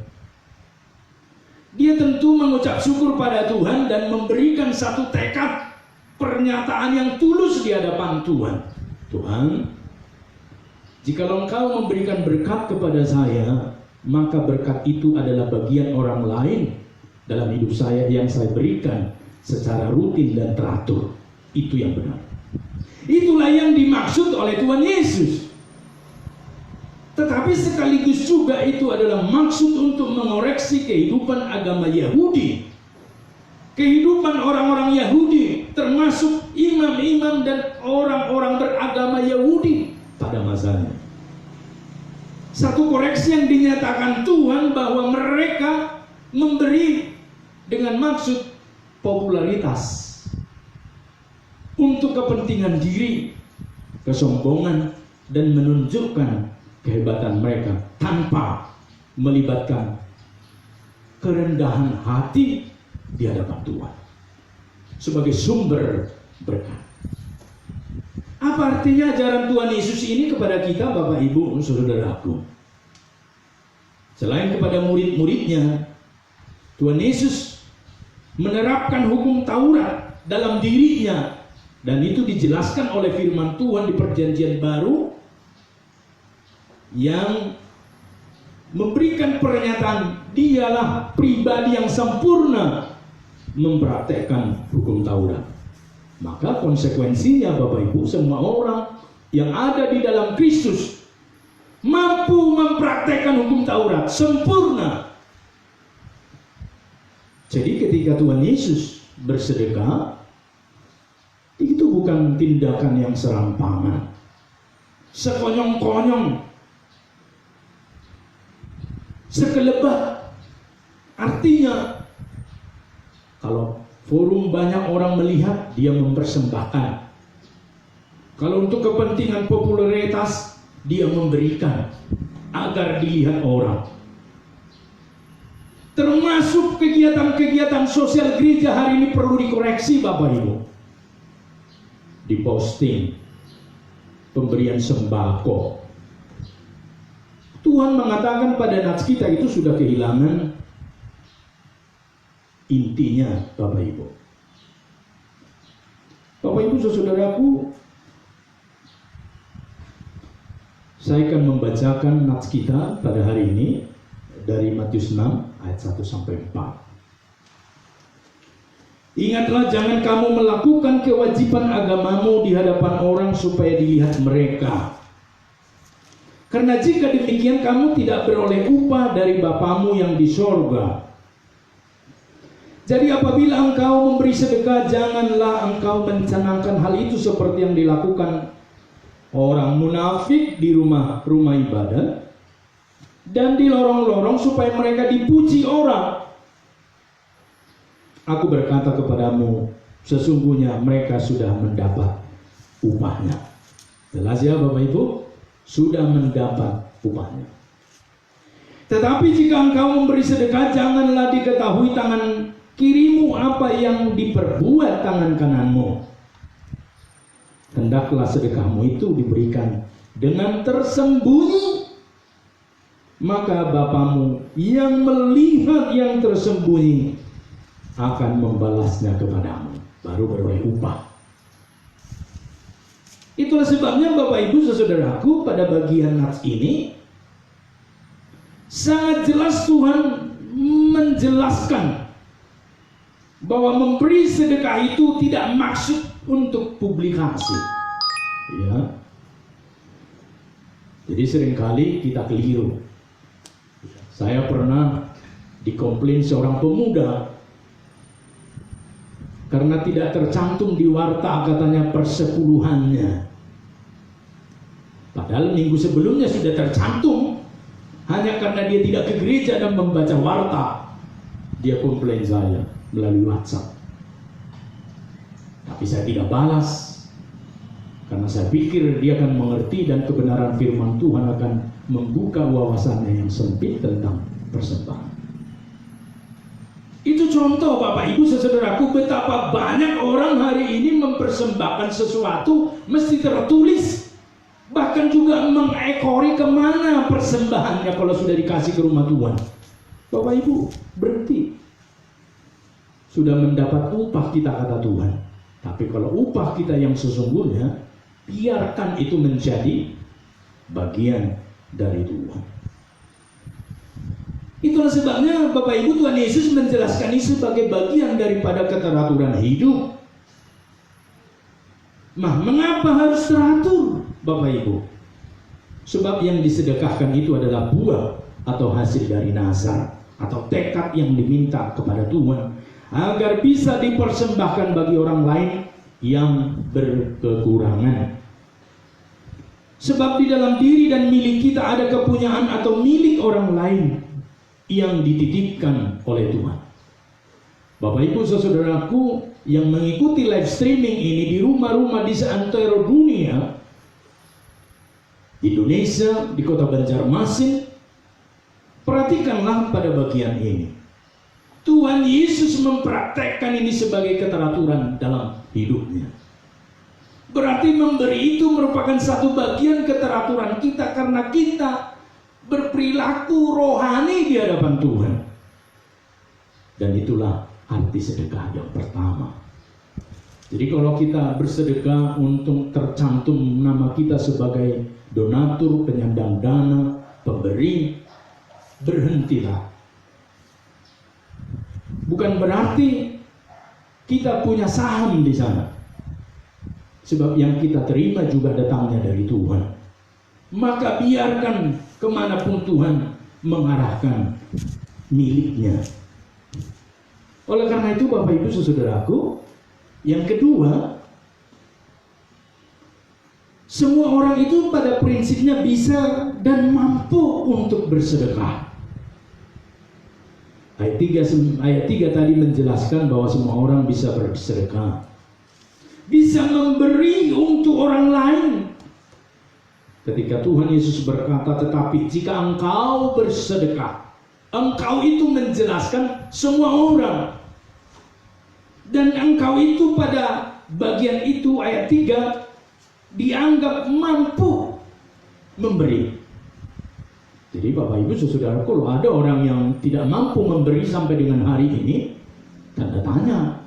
Dia tentu mengucap syukur pada Tuhan dan memberikan satu tekad pernyataan yang tulus di hadapan Tuhan. Tuhan, jikalau engkau memberikan berkat kepada saya, maka berkat itu adalah bagian orang lain dalam hidup saya yang saya berikan secara rutin dan teratur. Itu yang benar. Itulah yang dimaksud oleh Tuhan Yesus. Tetapi sekaligus juga itu adalah maksud untuk mengoreksi kehidupan agama Yahudi. Kehidupan orang-orang Yahudi, termasuk imam-imam dan orang-orang beragama Yahudi pada masanya. Satu koreksi yang dinyatakan Tuhan bahwa mereka memberi dengan maksud popularitas untuk kepentingan diri, kesombongan, dan menunjukkan kehebatan mereka tanpa melibatkan kerendahan hati di hadapan Tuhan sebagai sumber berkat. Apa artinya ajaran Tuhan Yesus ini kepada kita Bapak Ibu Saudaraku? Selain kepada murid-muridnya, Tuhan Yesus menerapkan hukum Taurat dalam dirinya, dan itu dijelaskan oleh firman Tuhan di Perjanjian Baru yang memberikan pernyataan dialah pribadi yang sempurna mempraktekkan hukum Taurat. Maka konsekuensinya Bapak Ibu, semua orang yang ada di dalam Kristus mampu mempraktekkan hukum Taurat sempurna. Jadi ketika Tuhan Yesus bersedekah, itu bukan tindakan yang serampangan, sekonyong-konyong, sekelebat. Artinya kalau forum banyak orang melihat, dia mempersembahkan. Kalau untuk kepentingan popularitas, dia memberikan agar dilihat orang. Termasuk kegiatan-kegiatan sosial gereja hari ini perlu dikoreksi Bapak Ibu. Diposting pemberian sembako. Tuhan mengatakan pada nats kita itu sudah kehilangan intinya Bapak Ibu. Bapak Ibu saudaraku, saya akan membacakan nats kita pada hari ini dari Matius 6 ayat 1 sampai 4. Ingatlah, jangan kamu melakukan kewajiban agamamu di hadapan orang supaya dilihat mereka. Karena jika demikian kamu tidak beroleh upah dari Bapamu yang di sorga. Jadi apabila engkau memberi sedekah, janganlah engkau mencanangkan hal itu seperti yang dilakukan orang munafik di rumah-rumah ibadat dan di lorong-lorong supaya mereka dipuji orang. Aku berkata kepadamu, sesungguhnya mereka sudah mendapat upahnya. Jelas ya Bapak Ibu? Sudah mendapat upahnya. Tetapi jika engkau memberi sedekah, janganlah diketahui tangan kirimu apa yang diperbuat tangan kananmu. Hendaklah sedekahmu itu diberikan dengan tersembunyi, maka Bapamu yang melihat yang tersembunyi akan membalasnya kepadamu, baru beroleh upah. Itulah sebabnya Bapak Ibu saudaraku, pada bagian nats ini sangat jelas Tuhan menjelaskan bahwa memberi sedekah itu tidak maksud untuk publikasi. Ya. Jadi seringkali kita keliru. Saya pernah dikomplain seorang pemuda karena tidak tercantum di warta katanya persepuluhannya. Padahal minggu sebelumnya sudah tercantum. Hanya karena dia tidak ke gereja dan membaca warta, dia komplain saya melalui WhatsApp. Tapi saya tidak balas, karena saya pikir dia akan mengerti dan kebenaran firman Tuhan akan membuka wawasannya yang sempit tentang persembahan. Itu contoh Bapak Ibu saudaraku, betapa banyak orang hari ini mempersembahkan sesuatu mesti tertulis, bahkan juga mengekori kemana persembahannya kalau sudah dikasih ke rumah Tuhan. Bapak Ibu berhenti, sudah mendapat upah kita kata Tuhan. Tapi kalau upah kita yang sesungguhnya, biarkan itu menjadi bagian dari Tuhan. Itulah sebabnya Bapak Ibu, Tuhan Yesus menjelaskan ini sebagai bagian daripada keteraturan hidup. Nah, mengapa harus teratur Bapak Ibu? Sebab yang disedekahkan itu adalah buah atau hasil dari nazar atau tekad yang diminta kepada Tuhan agar bisa dipersembahkan bagi orang lain yang berkekurangan. Sebab di dalam diri dan milik kita ada kepunyaan atau milik orang lain yang dititipkan oleh Tuhan. Bapak Ibu saudaraku yang mengikuti live streaming ini di rumah-rumah di seantero dunia, Indonesia, di kota Banjarmasin, perhatikanlah pada bagian ini. Tuhan Yesus mempraktekkan ini sebagai keteraturan dalam hidupnya. Berarti memberi itu merupakan satu bagian keteraturan kita karena kita berperilaku rohani di hadapan Tuhan. Dan itulah arti sedekah yang pertama. Jadi kalau kita bersedekah untuk tercantum nama kita sebagai donatur, penyandang dana, pemberi, berhentilah. Bukan berarti kita punya saham di sana, sebab yang kita terima juga datangnya dari Tuhan. Maka biarkan kemanapun Tuhan mengarahkan miliknya. Oleh karena itu Bapak Ibu saudaraku, yang kedua, semua orang itu pada prinsipnya bisa dan mampu untuk bersedekah. Ayat 3 tadi menjelaskan bahwa semua orang bisa bersedekah, bisa memberi untuk orang lain. Ketika Tuhan Yesus berkata, tetapi jika engkau bersedekah, engkau itu menjelaskan semua orang. Dan engkau itu pada bagian itu ayat 3 dianggap mampu memberi. Jadi Bapak Ibu saudara, kalau ada orang yang tidak mampu memberi sampai dengan hari ini, tanda tanya.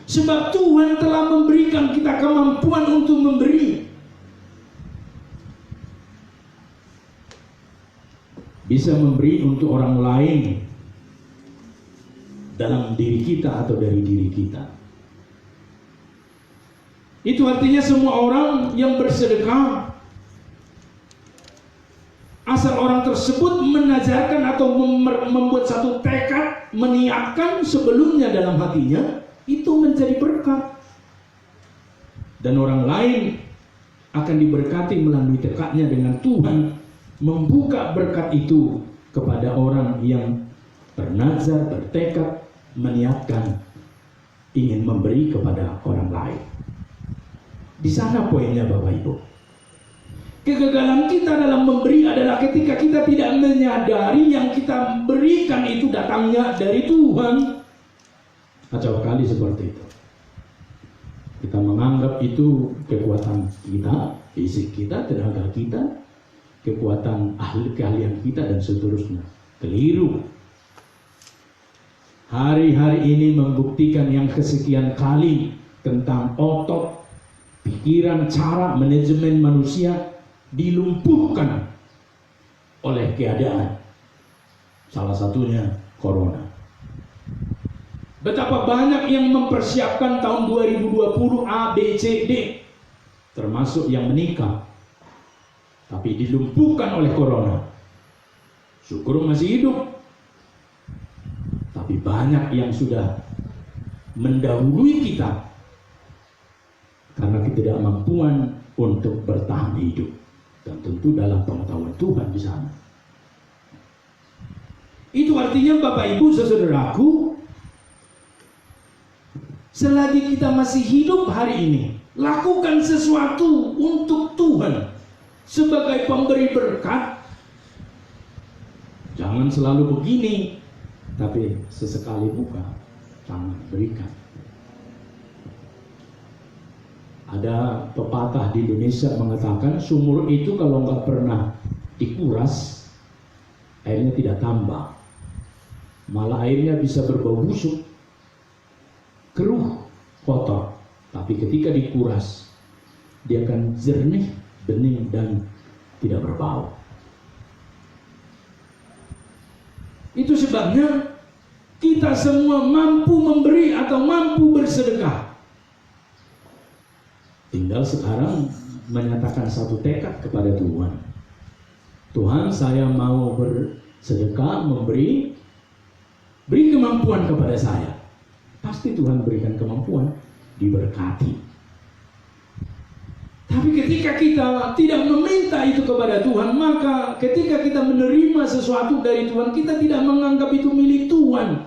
Sebab Tuhan telah memberikan kita kemampuan untuk memberi. Bisa memberi untuk orang lain dalam diri kita atau dari diri kita. Itu artinya semua orang yang bersedekah, asal orang tersebut menajarkan atau membuat satu tekad, meniatkan sebelumnya dalam hatinya, itu menjadi berkat. Dan orang lain akan diberkati melalui tekadnya dengan Tuhan membuka berkat itu kepada orang yang bernazar, bertekad, meniatkan ingin memberi kepada orang lain. Di sana poinnya Bapak Ibu. Kegagalan kita dalam memberi adalah ketika kita tidak menyadari yang kita berikan itu datangnya dari Tuhan. Acap kali seperti itu. Kita menganggap itu kekuatan kita, fisik kita, tenaga kita, kekuatan keahlian kita dan seterusnya. Keliru. Hari-hari ini membuktikan yang kesekian kali tentang otot, pikiran, cara manajemen manusia dilumpuhkan oleh keadaan. Salah satunya corona. Betapa banyak yang mempersiapkan tahun 2020 A, B, C, D, termasuk yang menikah, tapi dilumpuhkan oleh corona. Syukur masih hidup, tapi banyak yang sudah mendahului kita karena ketidakmampuan untuk bertahan hidup, dan tentu dalam pengetahuan Tuhan di sana. Itu artinya Bapak Ibu saudaraku, selagi kita masih hidup hari ini, lakukan sesuatu untuk Tuhan sebagai pemberi berkat. Jangan selalu begini, tapi sesekali buka tangan berikan. Ada pepatah di Indonesia mengatakan sumur itu kalau nggak pernah dikuras, airnya tidak tambah, malah airnya bisa berbau busuk, keruh, kotor. Tapi ketika dikuras, dia akan jernih, bening, dan tidak berbau. Itu sebabnya kita semua mampu memberi atau mampu bersedekah. Tinggal sekarang menyatakan satu tekad kepada Tuhan. Tuhan, saya mau bersedekah, memberi, beri kemampuan kepada saya. Pasti Tuhan berikan kemampuan, diberkati. Tapi ketika kita tidak meminta itu kepada Tuhan, maka ketika kita menerima sesuatu dari Tuhan, kita tidak menganggap itu milik Tuhan.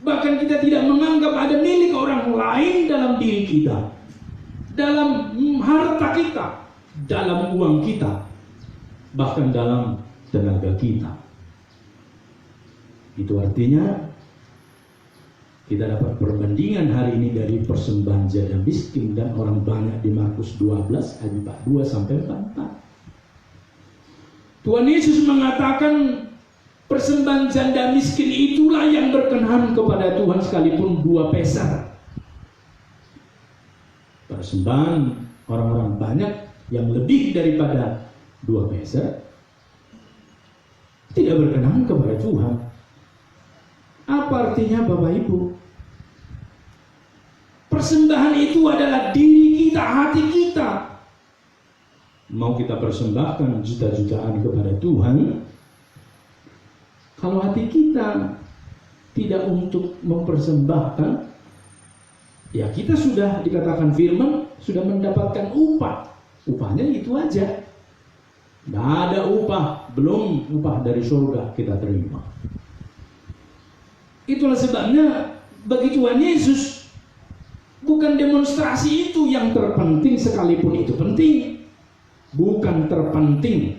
Bahkan kita tidak menganggap ada milik orang lain dalam diri kita, dalam harta kita, dalam uang kita, bahkan dalam tenaga kita. Itu artinya kita dapat perbandingan hari ini dari persembahan janda miskin dan orang banyak di Markus 12 ayat 42 sampai 44. Tuhan Yesus mengatakan persembahan janda miskin itulah yang berkenan kepada Tuhan sekalipun 2 peser. Persembahan orang-orang banyak yang lebih daripada 2 peser tidak berkenan kepada Tuhan. Apa artinya Bapak Ibu? Persembahan itu adalah diri kita, hati kita. Mau kita persembahkan juta-jutaan kepada Tuhan, kalau hati kita tidak untuk mempersembahkan, ya kita sudah dikatakan firman, sudah mendapatkan upah. Upahnya itu aja. Tidak ada upah, belum upah dari surga kita terima. Itulah sebabnya bagi Tuhan Yesus, bukan demonstrasi itu yang terpenting, sekalipun itu penting. Bukan terpenting.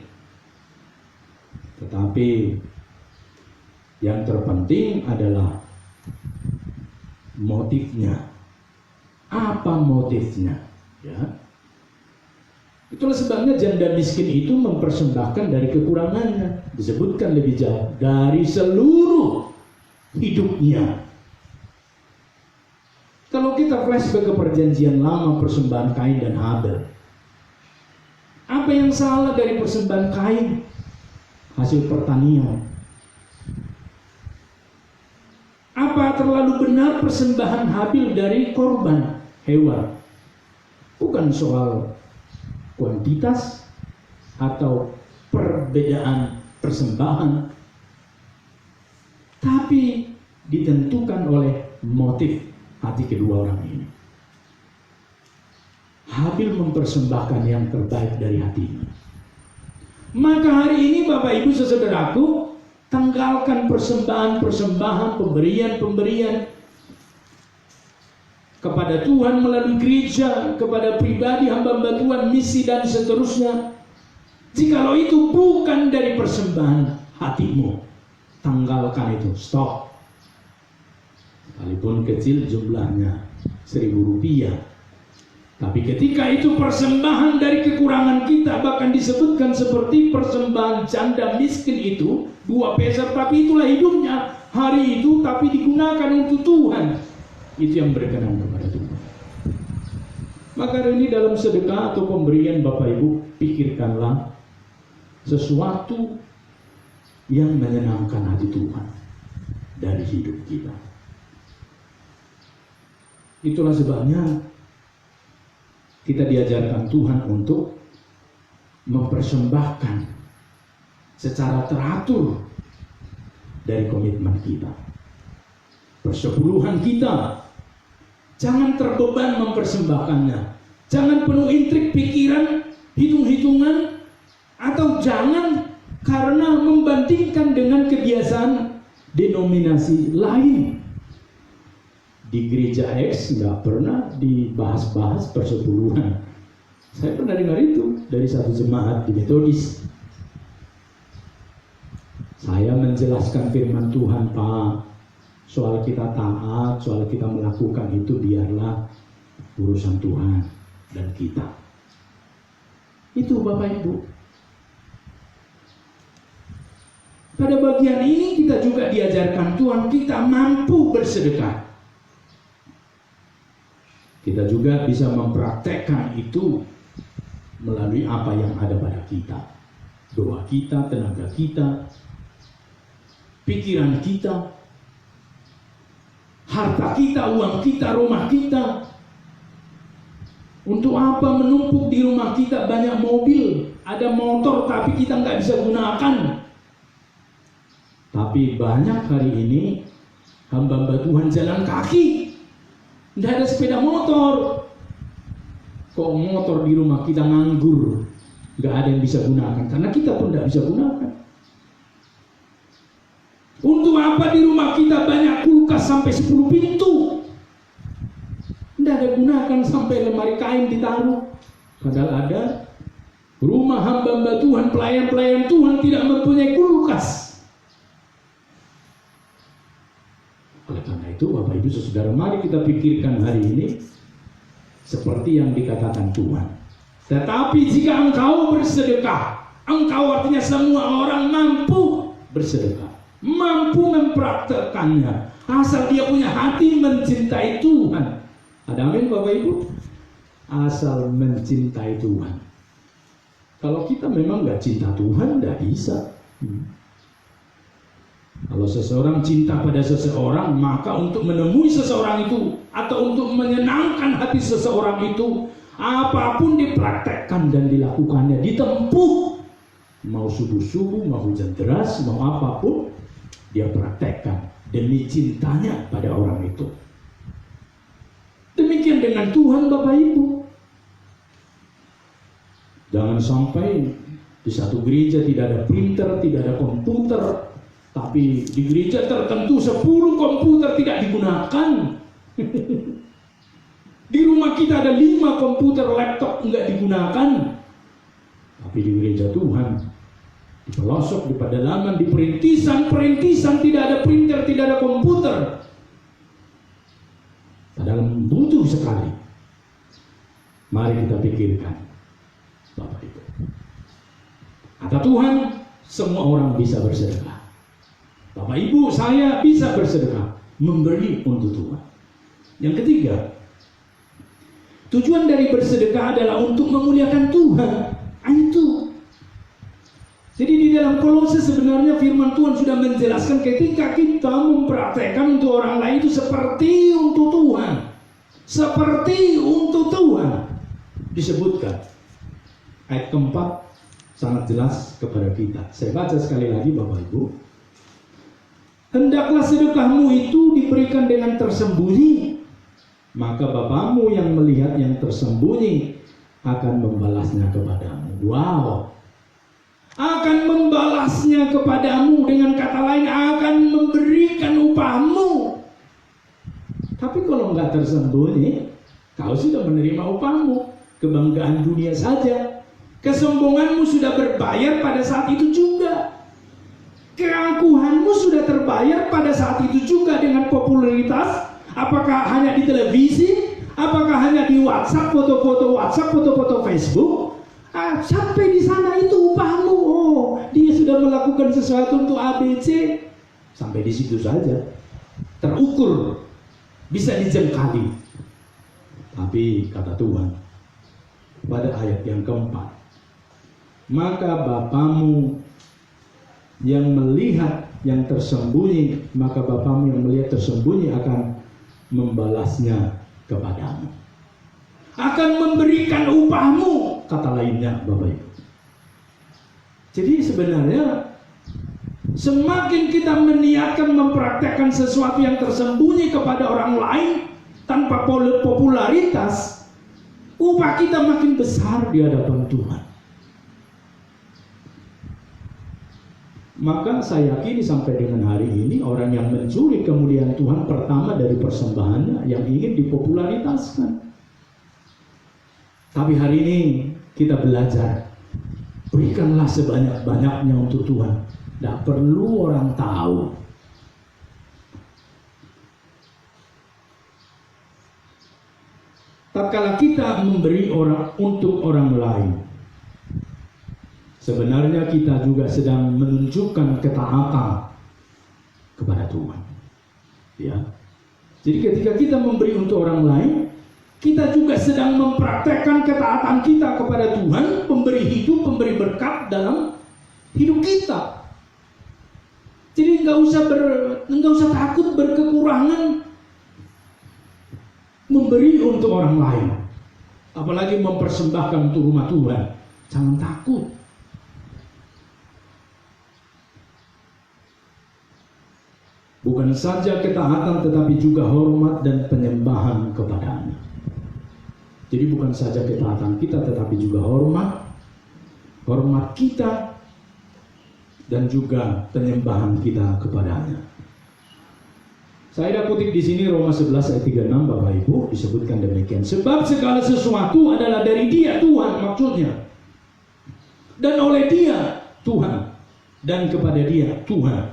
Tetapi yang terpenting adalah motifnya. Apa motifnya? Ya. Itulah sebabnya janda miskin itu mempersembahkan dari kekurangannya. Disebutkan lebih jauh, dari seluruh hidupnya. Kalau kita flashback ke perjanjian lama, persembahan Kain dan Habel, apa yang salah dari persembahan Kain? Hasil pertanian. Apa terlalu benar persembahan Habil dari korban hewan? Bukan soal kuantitas atau perbedaan persembahan, tapi ditentukan oleh motif hati kedua orang ini. Habil mempersembahkan yang terbaik dari hatinya. Maka hari ini Bapak Ibu saudaraku, tanggalkan persembahan-persembahan, pemberian-pemberian kepada Tuhan melalui gereja, kepada pribadi, hamba-hamba Tuhan, misi dan seterusnya. Jikalau itu bukan dari persembahan hatimu, tanggalkan itu, stop. Sekalipun kecil jumlahnya, Rp1.000. Tapi ketika itu persembahan dari kekurangan kita, bahkan disebutkan seperti persembahan janda miskin itu 2 peser, tapi itulah hidupnya hari itu, tapi digunakan untuk Tuhan. Itu yang berkenan kepada Tuhan. Maka hari ini dalam sedekah atau pemberian Bapak Ibu, pikirkanlah sesuatu yang menyenangkan hati Tuhan dari hidup kita. Itulah sebabnya kita diajarkan Tuhan untuk mempersembahkan secara teratur dari komitmen kita. Persepuluhan kita, jangan terbeban mempersembahkannya. Jangan penuh intrik pikiran, hitung-hitungan, atau jangan karena membandingkan dengan kebiasaan denominasi lain. Di gereja X nggak pernah dibahas-bahas persepuluhan. Saya pernah dengar itu dari satu jemaat di Metodis. Saya menjelaskan firman Tuhan, Pak, soal kita taat, soal kita melakukan itu biarlah urusan Tuhan dan kita. Itu Bapak Ibu. Pada bagian ini kita juga diajarkan Tuhan kita mampu bersedekah. Kita juga bisa mempraktekkan itu melalui apa yang ada pada kita. Doa kita, tenaga kita, pikiran kita, harta kita, uang kita, rumah kita. Untuk apa menumpuk di rumah kita banyak mobil, ada motor tapi kita nggak bisa gunakan. Tapi banyak hari ini hamba-hamba Tuhan jalan kaki. Tidak ada sepeda motor. Kok motor di rumah kita nganggur, nggak ada yang bisa gunakan, karena kita pun tidak bisa gunakan. Untuk apa di rumah kita banyak kulkas sampai 10 pintu? Tidak ada gunakan, sampai lemari kain ditaruh. Padahal ada rumah hamba-hamba Tuhan, pelayan-pelayan Tuhan tidak mempunyai kulkas. Oleh karena itu Bapak Ibu Saudara, mari kita pikirkan hari ini seperti yang dikatakan Tuhan. Tetapi jika engkau bersedekah, engkau artinya semua orang mampu bersedekah, mampu mempraktekannya, asal dia punya hati mencintai Tuhan. Ada amin Bapak Ibu? Asal mencintai Tuhan. Kalau kita memang nggak cinta Tuhan, nggak bisa. Kalau seseorang cinta pada seseorang, maka untuk menemui seseorang itu atau untuk menyenangkan hati seseorang itu, apapun dipraktekkan dan dilakukannya, ditempuh. Mau subuh-subuh, mau hujan deras, mau apapun, dia praktekkan demi cintanya pada orang itu. Demikian dengan Tuhan, Bapak Ibu. Jangan sampai di satu gereja tidak ada printer, tidak ada komputer, tapi di gereja tertentu 10 komputer tidak digunakan. Di rumah kita ada 5 komputer, laptop enggak digunakan. Tapi di gereja Tuhan, di pelosok, di pedalaman, di perintisan tidak ada printer, tidak ada komputer. Padahal butuh sekali. Mari kita pikirkan, Bapak Ibu. Kata Tuhan, semua orang bisa bersedekah. Bapak Ibu, saya bisa bersedekah, memberi untuk Tuhan. Yang ketiga, tujuan dari bersedekah adalah untuk memuliakan Tuhan. Itu. Jadi di dalam Kolose sebenarnya firman Tuhan sudah menjelaskan ketika kita mempraktekkan untuk orang lain itu seperti untuk Tuhan. Seperti untuk Tuhan. Disebutkan. Ayat keempat sangat jelas kepada kita. Saya baca sekali lagi Bapak Ibu. Hendaklah sedekahmu itu diberikan dengan tersembunyi, maka Bapamu yang melihat yang tersembunyi akan membalasnya kepadamu. Wow. Akan membalasnya kepadamu, dengan kata lain akan memberikan upahmu. Tapi kalau nggak tersembunyi, kau sudah menerima upahmu. Kebanggaan dunia saja, kesombonganmu sudah berbayar pada saat itu juga. Keangkuhanmu sudah terbayar pada saat itu juga dengan popularitas. Apakah hanya di televisi? Apakah hanya di WhatsApp, foto-foto WhatsApp, foto-foto Facebook? Sampai di sana itu upahmu. Oh, dia sudah melakukan sesuatu untuk ABC. Sampai di situ saja. Terukur, bisa dijengkali. Tapi kata Tuhan pada ayat yang keempat, maka Bapamu yang melihat yang tersembunyi, maka Bapamu yang melihat tersembunyi akan membalasnya kepadamu, akan memberikan upahmu, kata lainnya Bapak Ibu. Jadi sebenarnya semakin kita meniatkan mempraktekkan sesuatu yang tersembunyi kepada orang lain tanpa popularitas, upah kita makin besar di hadapan Tuhan. Maka saya yakini sampai dengan hari ini orang yang mencuri kemuliaan Tuhan pertama dari persembahannya yang ingin dipopularitaskan. Tapi hari ini kita belajar, berikanlah sebanyak-banyaknya untuk Tuhan. Tidak perlu orang tahu. Tatkala kita memberi untuk orang lain, sebenarnya kita juga sedang menunjukkan ketaatan kepada Tuhan. Ya. Jadi ketika kita memberi untuk orang lain, kita juga sedang mempraktekkan ketaatan kita kepada Tuhan, pemberi hidup, pemberi berkat dalam hidup kita. Jadi nggak usah takut berkekurangan memberi untuk orang lain, apalagi mempersembahkan untuk rumah Tuhan. Jangan takut. Bukan saja ketaatan, tetapi juga hormat dan penyembahan kepadanya. Jadi bukan saja ketaatan kita, tetapi juga hormat kita dan juga penyembahan kita kepadanya. Saya dah kutip di sini Roma 11 ayat 36 Bapak Ibu, disebutkan demikian. Sebab segala sesuatu adalah dari Dia, Tuhan maksudnya. Dan oleh Dia, Tuhan. Dan kepada Dia, Tuhan.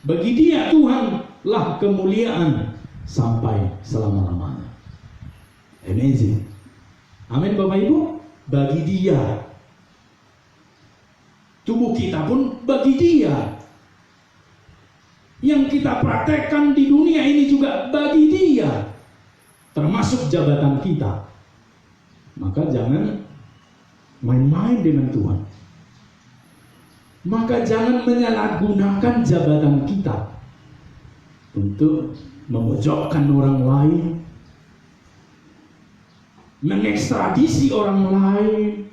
Bagi Dia, Tuhanlah kemuliaan sampai selama-lamanya. Amazing. Amin Bapak Ibu. Bagi Dia. Tubuh kita pun bagi Dia. Yang kita praktekkan di dunia ini juga bagi Dia, termasuk jabatan kita. Maka jangan main-main dengan Tuhan. Maka jangan menyalahgunakan jabatan kita untuk memojokkan orang lain, mengekstradisi orang lain,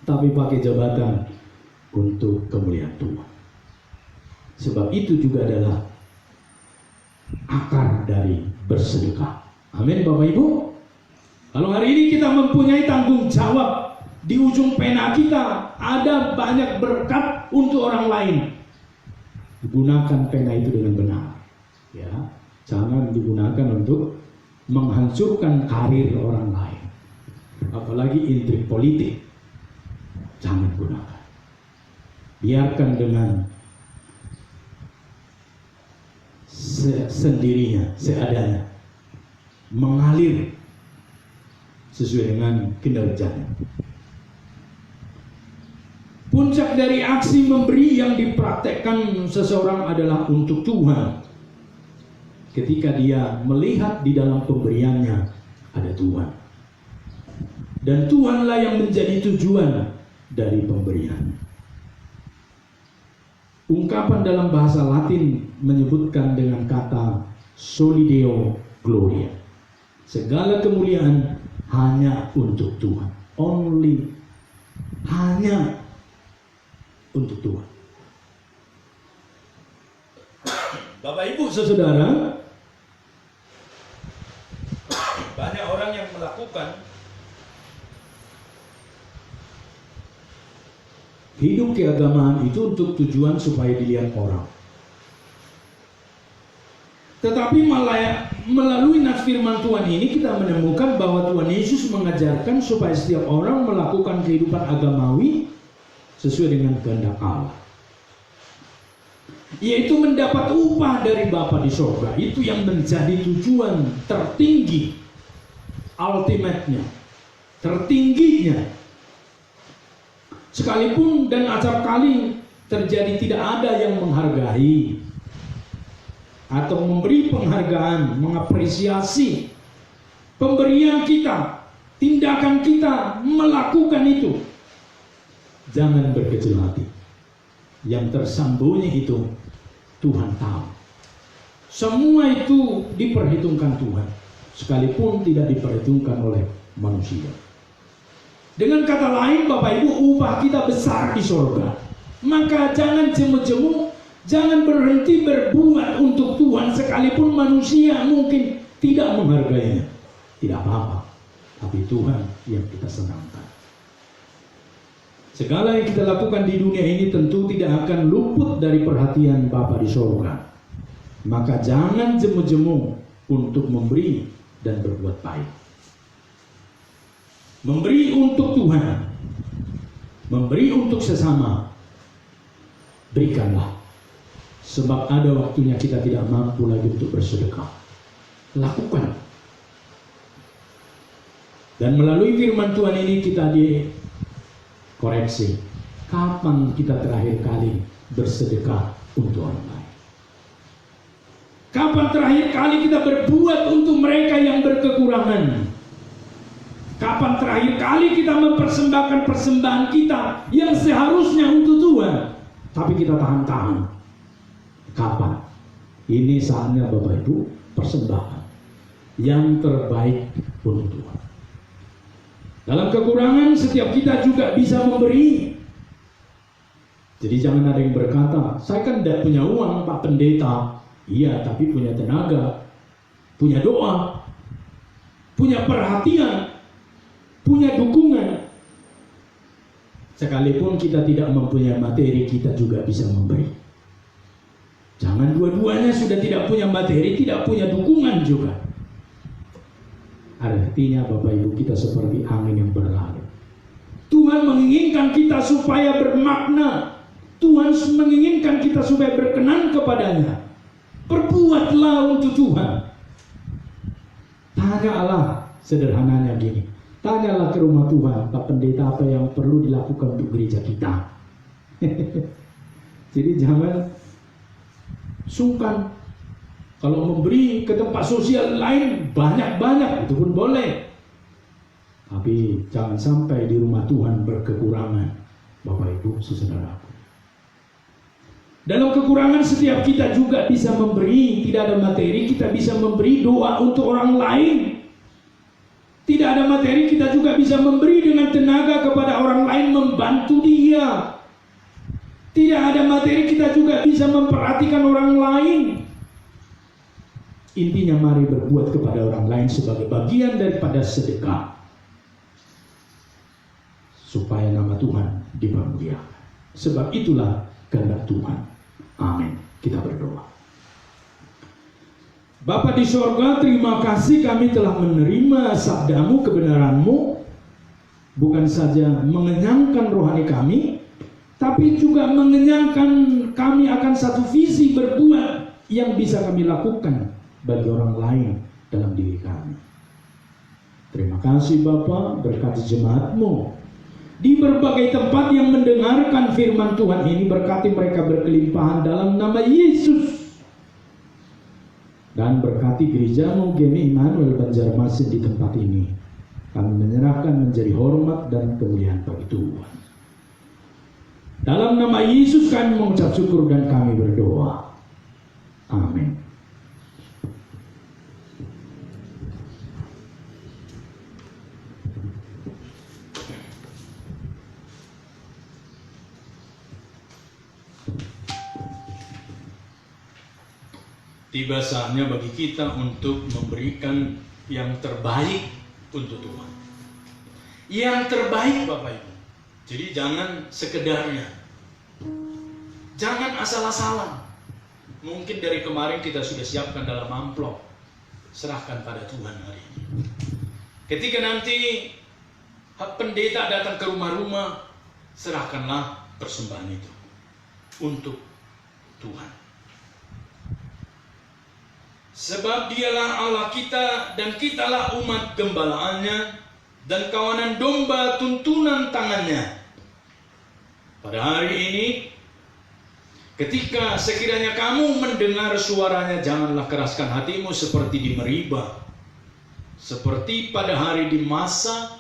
tapi pakai jabatan untuk kemuliaan Tuhan. Sebab itu juga adalah akar dari bersedekah. Amin Bapak Ibu. Kalau hari ini kita mempunyai tanggung jawab, di ujung pena kita ada banyak berkat untuk orang lain, gunakan pena itu dengan benar, ya. Jangan digunakan untuk menghancurkan karir orang lain, apalagi intrik politik. Jangan gunakan. Biarkan dengan sendirinya, seadanya, mengalir sesuai dengan kinerjanya. Puncak dari aksi memberi yang dipraktekkan seseorang adalah untuk Tuhan. Ketika dia melihat di dalam pemberiannya ada Tuhan, dan Tuhanlah yang menjadi tujuan dari pemberian. Ungkapan dalam bahasa Latin menyebutkan dengan kata solideo gloria. Segala kemuliaan hanya untuk Tuhan. Only, hanya untuk Tuhan. Bapak Ibu Saudara, banyak orang yang melakukan hidup keagamaan itu untuk tujuan supaya dilihat orang. Tetapi malah melalui nas firman Tuhan ini kita menemukan bahwa Tuhan Yesus mengajarkan supaya setiap orang melakukan kehidupan agamawi sesuai dengan kehendak Allah, yaitu mendapat upah dari Bapa di sorga. Itu yang menjadi tujuan tertinggi, ultimate-nya, tertingginya. Sekalipun dan acap kali terjadi tidak ada yang menghargai atau memberi penghargaan, mengapresiasi pemberian kita, tindakan kita melakukan itu, jangan berkecil hati. Yang tersembunyi itu Tuhan tahu. Semua itu diperhitungkan Tuhan, sekalipun tidak diperhitungkan oleh manusia. Dengan kata lain, Bapak Ibu, upah kita besar di sorga. Maka jangan jemu-jemu, jangan berhenti berbuat untuk Tuhan, sekalipun manusia mungkin tidak menghargainya. Tidak apa-apa, tapi Tuhan yang kita senangkan. Segala yang kita lakukan di dunia ini tentu tidak akan luput dari perhatian Bapa di sorga. Maka jangan jemu-jemu untuk memberi dan berbuat baik. Memberi untuk Tuhan, memberi untuk sesama, berikanlah. Sebab ada waktunya kita tidak mampu lagi untuk bersedekah. Lakukan. Dan melalui firman Tuhan ini kita dikoreksi. Kapan kita terakhir kali bersedekah untuk orang lain? Kapan terakhir kali kita berbuat untuk mereka yang berkekurangan? Kapan terakhir kali kita mempersembahkan persembahan kita yang seharusnya untuk Tuhan, tapi kita tahan-tahan? Kapan? Ini saatnya Bapak Ibu, persembahan yang terbaik untuk Tuhan. Dalam kekurangan setiap kita juga bisa memberi. Jadi jangan ada yang berkata, saya kan tidak punya uang Pak Pendeta. Iya, tapi punya tenaga, punya doa, punya perhatian, punya dukungan. Sekalipun kita tidak mempunyai materi, kita juga bisa memberi. Jangan dua-duanya sudah tidak punya materi, tidak punya dukungan juga. Artinya Bapak Ibu, kita seperti angin yang berlalu. Tuhan menginginkan kita supaya bermakna. Tuhan menginginkan kita supaya berkenan kepadanya. Perbuatlah untuk Tuhan. Tanyalah, sederhananya gini, tanyalah ke rumah Tuhan, Pak Pendeta, apa yang perlu dilakukan untuk gereja kita. Jadi jangan sungkan. Kalau memberi ke tempat sosial lain banyak-banyak, itu pun boleh. Tapi jangan sampai di rumah Tuhan berkekurangan, Bapak Ibu Saudaraku. Dalam kekurangan setiap kita juga bisa memberi. Tidak ada materi, kita bisa memberi doa untuk orang lain. Tidak ada materi, kita juga bisa memberi dengan tenaga kepada orang lain, membantu dia. Tidak ada materi, kita juga bisa memperhatikan orang lain. Intinya mari berbuat kepada orang lain sebagai bagian daripada sedekah, supaya nama Tuhan dipermuliakan. Sebab itulah kehendak Tuhan. Amin. Kita berdoa. Bapa di sorga, terima kasih kami telah menerima sabdamu, kebenaranmu. Bukan saja mengenyangkan rohani kami, tapi juga mengenyangkan kami akan satu visi berbuat yang bisa kami lakukan bagi orang lain dalam diri kami. Terima kasih Bapa, berkati jemaat-Mu di berbagai tempat yang mendengarkan firman Tuhan ini, berkati mereka berkelimpahan dalam nama Yesus. Dan berkati gereja-Mu GMI Immanuel Banjarmasin di tempat ini. Kami menyerahkan menjadi hormat dan kemuliaan bagi Tuhan. Dalam nama Yesus kami mengucap syukur dan kami berdoa. Amin. Tiba saatnya bagi kita untuk memberikan yang terbaik untuk Tuhan. Yang terbaik Bapak Ibu. Jadi jangan sekedarnya. Jangan asal-asalan. Mungkin dari kemarin kita sudah siapkan dalam amplop. Serahkan pada Tuhan hari ini. Ketika nanti pendeta datang ke rumah-rumah, serahkanlah persembahan itu untuk Tuhan. Sebab dialah Allah kita dan kitalah umat gembalaannya dan kawanan domba tuntunan tangannya. Pada hari ini, ketika sekiranya kamu mendengar suaranya, janganlah keraskan hatimu seperti di Meriba, seperti pada hari di Masa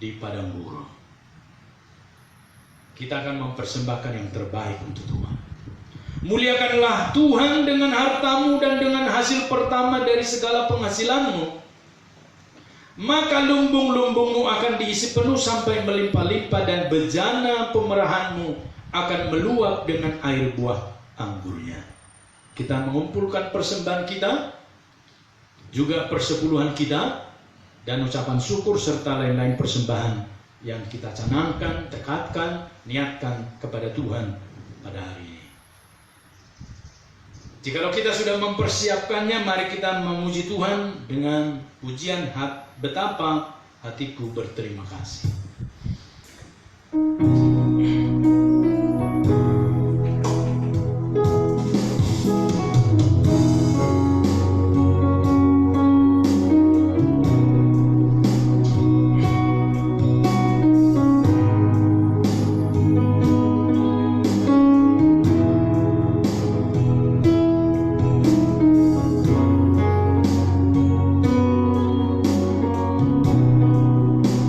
di padang gurun. Kita akan mempersembahkan yang terbaik untuk Tuhan. Muliakanlah Tuhan dengan hartamu dan dengan hasil pertama dari segala penghasilanmu. Maka lumbung-lumbungmu akan diisi penuh sampai melimpah-limpah, dan bejana pemerahanmu akan meluap dengan air buah anggurnya. Kita mengumpulkan persembahan kita, juga persepuluhan kita, dan ucapan syukur serta lain-lain persembahan yang kita canangkan, tekadkan, niatkan kepada Tuhan pada hari ini. Jikalau kita sudah mempersiapkannya, mari kita memuji Tuhan dengan pujian betapa hatiku berterima kasih.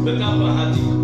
Betapa hatiku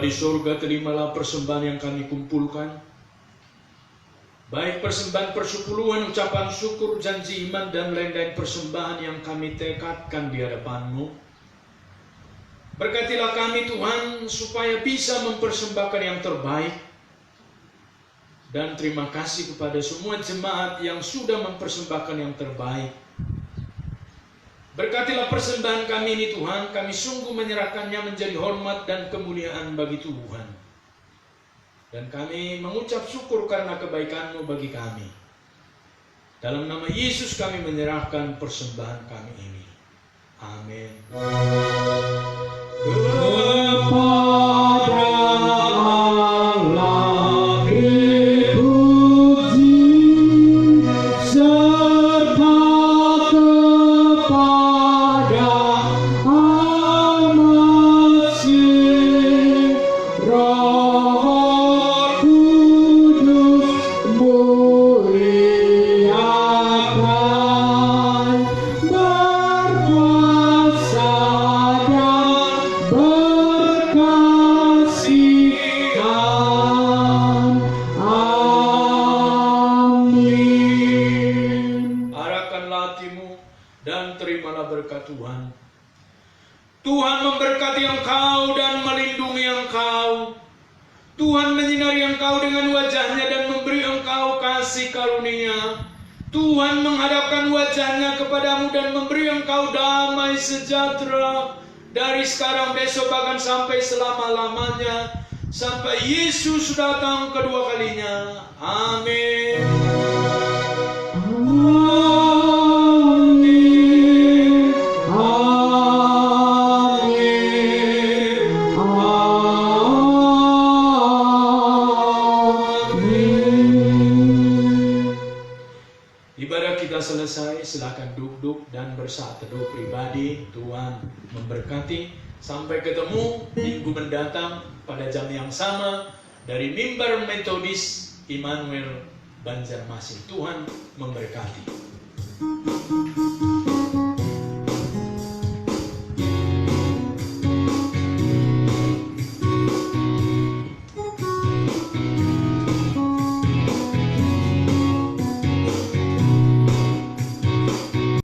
di surga, terimalah persembahan yang kami kumpulkan, baik persembahan persepuluhan, ucapan syukur, janji iman, dan lain-lain persembahan yang kami tekadkan di hadapan-Mu. Berkatilah kami Tuhan, supaya bisa mempersembahkan yang terbaik. Dan terima kasih kepada semua jemaat yang sudah mempersembahkan yang terbaik. Berkatilah persembahan kami ini Tuhan, kami sungguh menyerahkannya menjadi hormat dan kemuliaan bagi Tuhan. Dan kami mengucap syukur karena kebaikan-Mu bagi kami. Dalam nama Yesus kami menyerahkan persembahan kami ini. Amin. Kepada Allah dipuji, serta kepada Al-Masih, Roh Kudus muliakan, berkuasa dan berkasihan. Amin. Arahkanlah hatimu dan terimalah berkat Tuhan. Tuhan memberkati engkau dan melindungi engkau. Tuhan menyinari engkau dengan wajah-Nya dan memberi engkau kasih karunia. Tuhan menghadapkan wajah-Nya kepadamu dan memberi engkau damai sejahtera dari sekarang, besok, bahkan sampai selama-lamanya, sampai Yesus datang kedua kalinya. Amin. Ibadah kita selesai, silakan duduk dan bersaat teduh pribadi. Tuhan memberkati. Sampai ketemu minggu mendatang pada jam yang sama dari Mimbar Metodis Immanuel Banjarmasin. Tuhan memberkati.